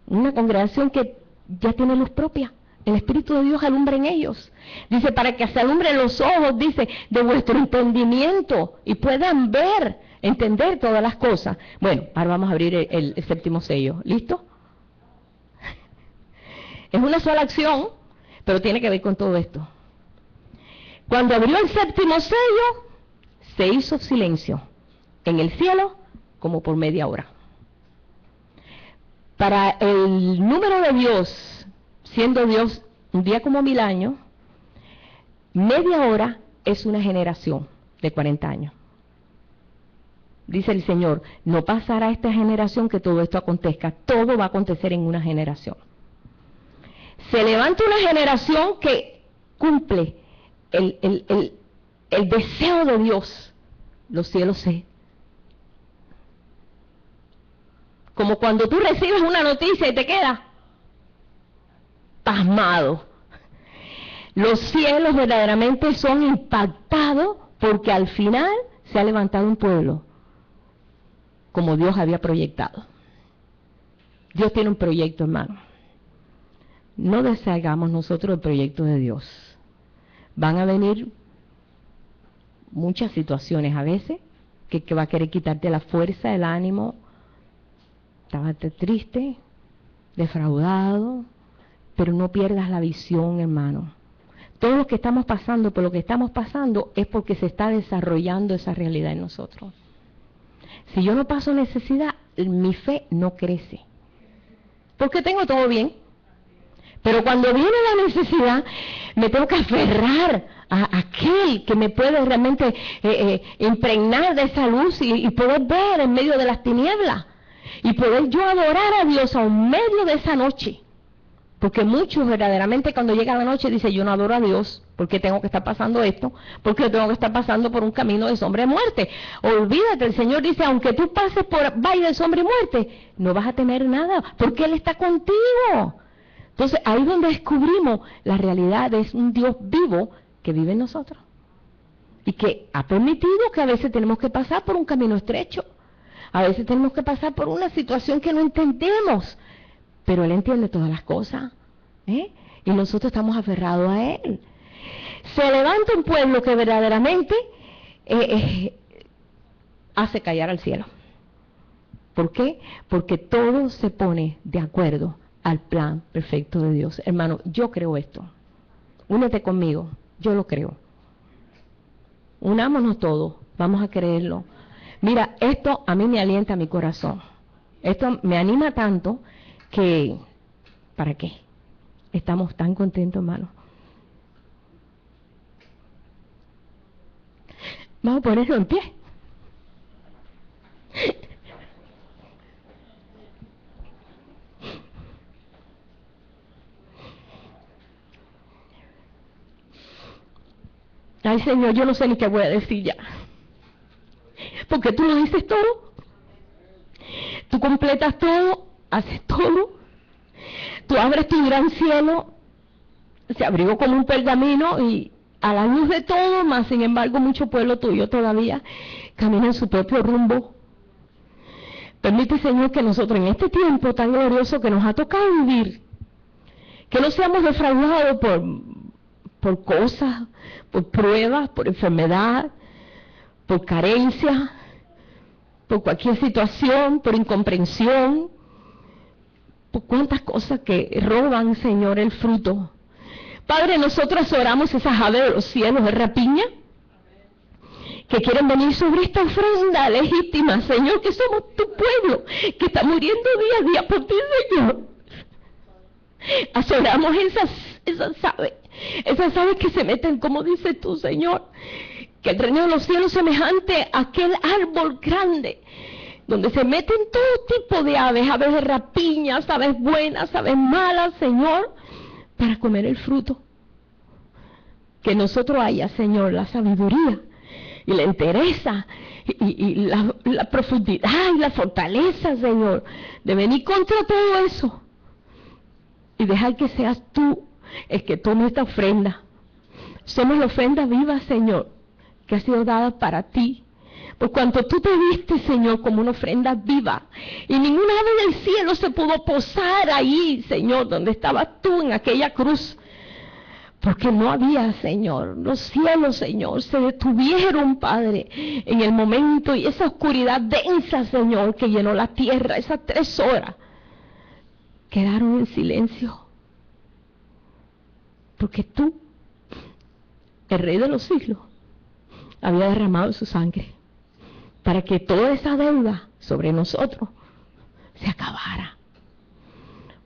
Una congregación que ya tiene luz propia. El Espíritu de Dios alumbra en ellos. Dice, para que se alumbren los ojos, dice, de vuestro entendimiento y puedan ver, entender todas las cosas. Bueno, ahora vamos a abrir el séptimo sello. ¿Listo? Es una sola acción, pero tiene que ver con todo esto. Cuando abrió el séptimo sello, se hizo silencio en el cielo como por media hora. Para el número de Dios, siendo Dios un día como 1000 años, media hora es una generación de 40 años. Dice el Señor, no pasará esta generación que todo esto acontezca, todo va a acontecer en una generación. Se levanta una generación que cumple el deseo de Dios. Los cielos sé. Como cuando tú recibes una noticia y te quedas pasmado. Los cielos verdaderamente son impactados porque al final se ha levantado un pueblo como Dios había proyectado. Dios tiene un proyecto, hermano. No deshagamos nosotros el proyecto de Dios. Van a venir muchas situaciones a veces que va a querer quitarte la fuerza, el ánimo. Estabas triste, defraudado, pero no pierdas la visión, hermano. Todos los que estamos pasando por lo que estamos pasando es porque se está desarrollando esa realidad en nosotros. Si yo no paso necesidad, mi fe no crece. Porque tengo todo bien. Pero cuando viene la necesidad, me tengo que aferrar a aquel que me puede realmente impregnar de esa luz y poder ver en medio de las tinieblas. Y poder yo adorar a Dios aún medio de esa noche. Porque muchos verdaderamente cuando llega la noche dicen, yo no adoro a Dios, porque tengo que estar pasando esto, porque tengo que estar pasando por un camino de sombra y muerte. Olvídate, el Señor dice, aunque tú pases por valle de sombra y muerte, no vas a temer nada, porque Él está contigo. Entonces ahí es donde descubrimos la realidad de un Dios vivo que vive en nosotros. Y que ha permitido que a veces tenemos que pasar por un camino estrecho. A veces tenemos que pasar por una situación que no entendemos. Pero Él entiende todas las cosas, y nosotros estamos aferrados a Él. Se levanta un pueblo que verdaderamente hace callar al cielo. ¿Por qué? Porque todo se pone de acuerdo al plan perfecto de Dios. Hermano, yo creo esto. Únete conmigo, yo lo creo. Unámonos todos, vamos a creerlo. Mira, esto a mí me alienta mi corazón. Esto me anima tanto que, ¿para qué? Estamos tan contentos, hermano. Vamos a ponerlo en pie. Ay, Señor, yo no sé ni qué voy a decir ya. Porque tú lo dices todo. Tú completas todo. Haces todo, tú abres tu gran cielo, se abrió como un pergamino y a la luz de todo, más sin embargo mucho pueblo tuyo todavía camina en su propio rumbo. Permite, Señor, que nosotros en este tiempo tan glorioso que nos ha tocado vivir, que no seamos defraudados por cosas, por pruebas, por enfermedad, por carencia, por cualquier situación, por incomprensión, por cuántas cosas que roban, Señor, el fruto. Padre, nosotros oramos esas aves de los cielos de rapiña que quieren venir sobre esta ofrenda legítima, Señor, que somos tu pueblo, que está muriendo día a día por ti, Señor. Azoramos esas aves que se meten, como dices tú, Señor, que el reino de los cielos es semejante a aquel árbol grande, donde se meten todo tipo de aves de rapiña, aves buenas, aves malas, Señor, para comer el fruto. Que nosotros haya, Señor, la sabiduría y la entereza y la profundidad y la fortaleza, Señor, de venir contra todo eso y dejar que seas tú el que tome esta ofrenda. Somos la ofrenda viva, Señor, que ha sido dada para ti. Por cuanto tú te diste, Señor, como una ofrenda viva, y ninguna ave del cielo se pudo posar ahí, Señor, donde estabas tú en aquella cruz, porque no había, Señor, los cielos, Señor, se detuvieron, Padre, en el momento, y esa oscuridad densa, Señor, que llenó la tierra, esas 3 horas, quedaron en silencio, porque tú, el Rey de los siglos, había derramado su sangre, para que toda esa deuda sobre nosotros se acabara.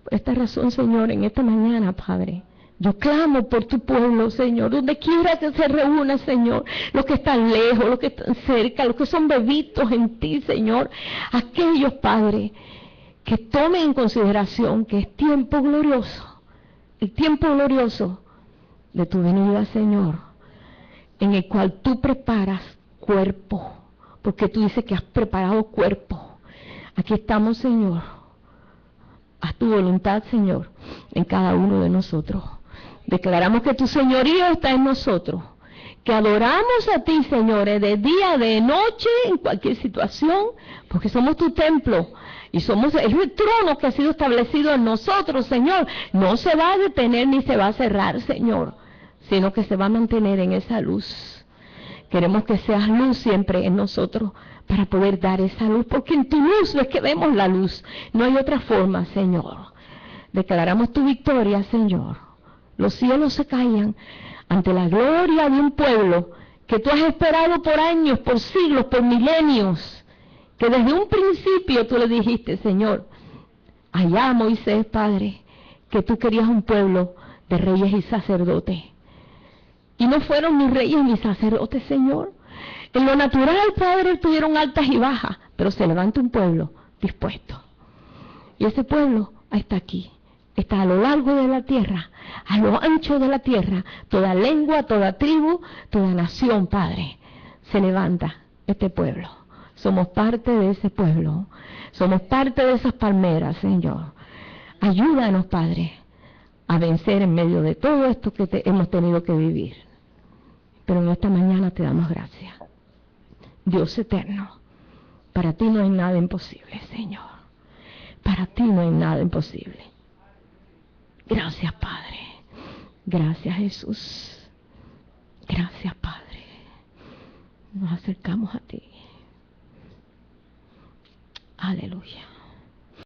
Por esta razón, Señor, en esta mañana, Padre, yo clamo por tu pueblo, Señor, donde quiera que se reúna, Señor, los que están lejos, los que están cerca, los que son bebitos en ti, Señor, aquellos, Padre, que tomen en consideración que es tiempo glorioso el tiempo glorioso de tu venida, Señor, en el cual tú preparas cuerpo, porque tú dices que has preparado cuerpo. Aquí estamos, Señor. Haz tu voluntad, Señor, en cada uno de nosotros. Declaramos que tu señorío está en nosotros, que adoramos a ti, Señor, de día, de noche, en cualquier situación, porque somos tu templo y somos el trono que ha sido establecido en nosotros, Señor. No se va a detener ni se va a cerrar, Señor, sino que se va a mantener en esa luz. Queremos que seas luz siempre en nosotros para poder dar esa luz, porque en tu luz es que vemos la luz. No hay otra forma, Señor. Declaramos tu victoria, Señor. Los cielos se callan ante la gloria de un pueblo que tú has esperado por años, por siglos, por milenios, que desde un principio tú le dijiste, Señor, allá Moisés, Padre, que tú querías un pueblo de reyes y sacerdotes. Y no fueron ni reyes ni sacerdotes, Señor. En lo natural, Padre, tuvieron altas y bajas, pero se levanta un pueblo dispuesto. Y ese pueblo está aquí. Está a lo largo de la tierra, a lo ancho de la tierra, toda lengua, toda tribu, toda nación, Padre, se levanta este pueblo. Somos parte de ese pueblo, somos parte de esas palmeras, Señor. Ayúdanos, Padre, a vencer en medio de todo esto que hemos tenido que vivir. Pero en esta mañana te damos gracias. Dios eterno, para ti no hay nada imposible, Señor. Para ti no hay nada imposible. Gracias, Padre. Gracias, Jesús. Gracias, Padre. Nos acercamos a ti. Aleluya.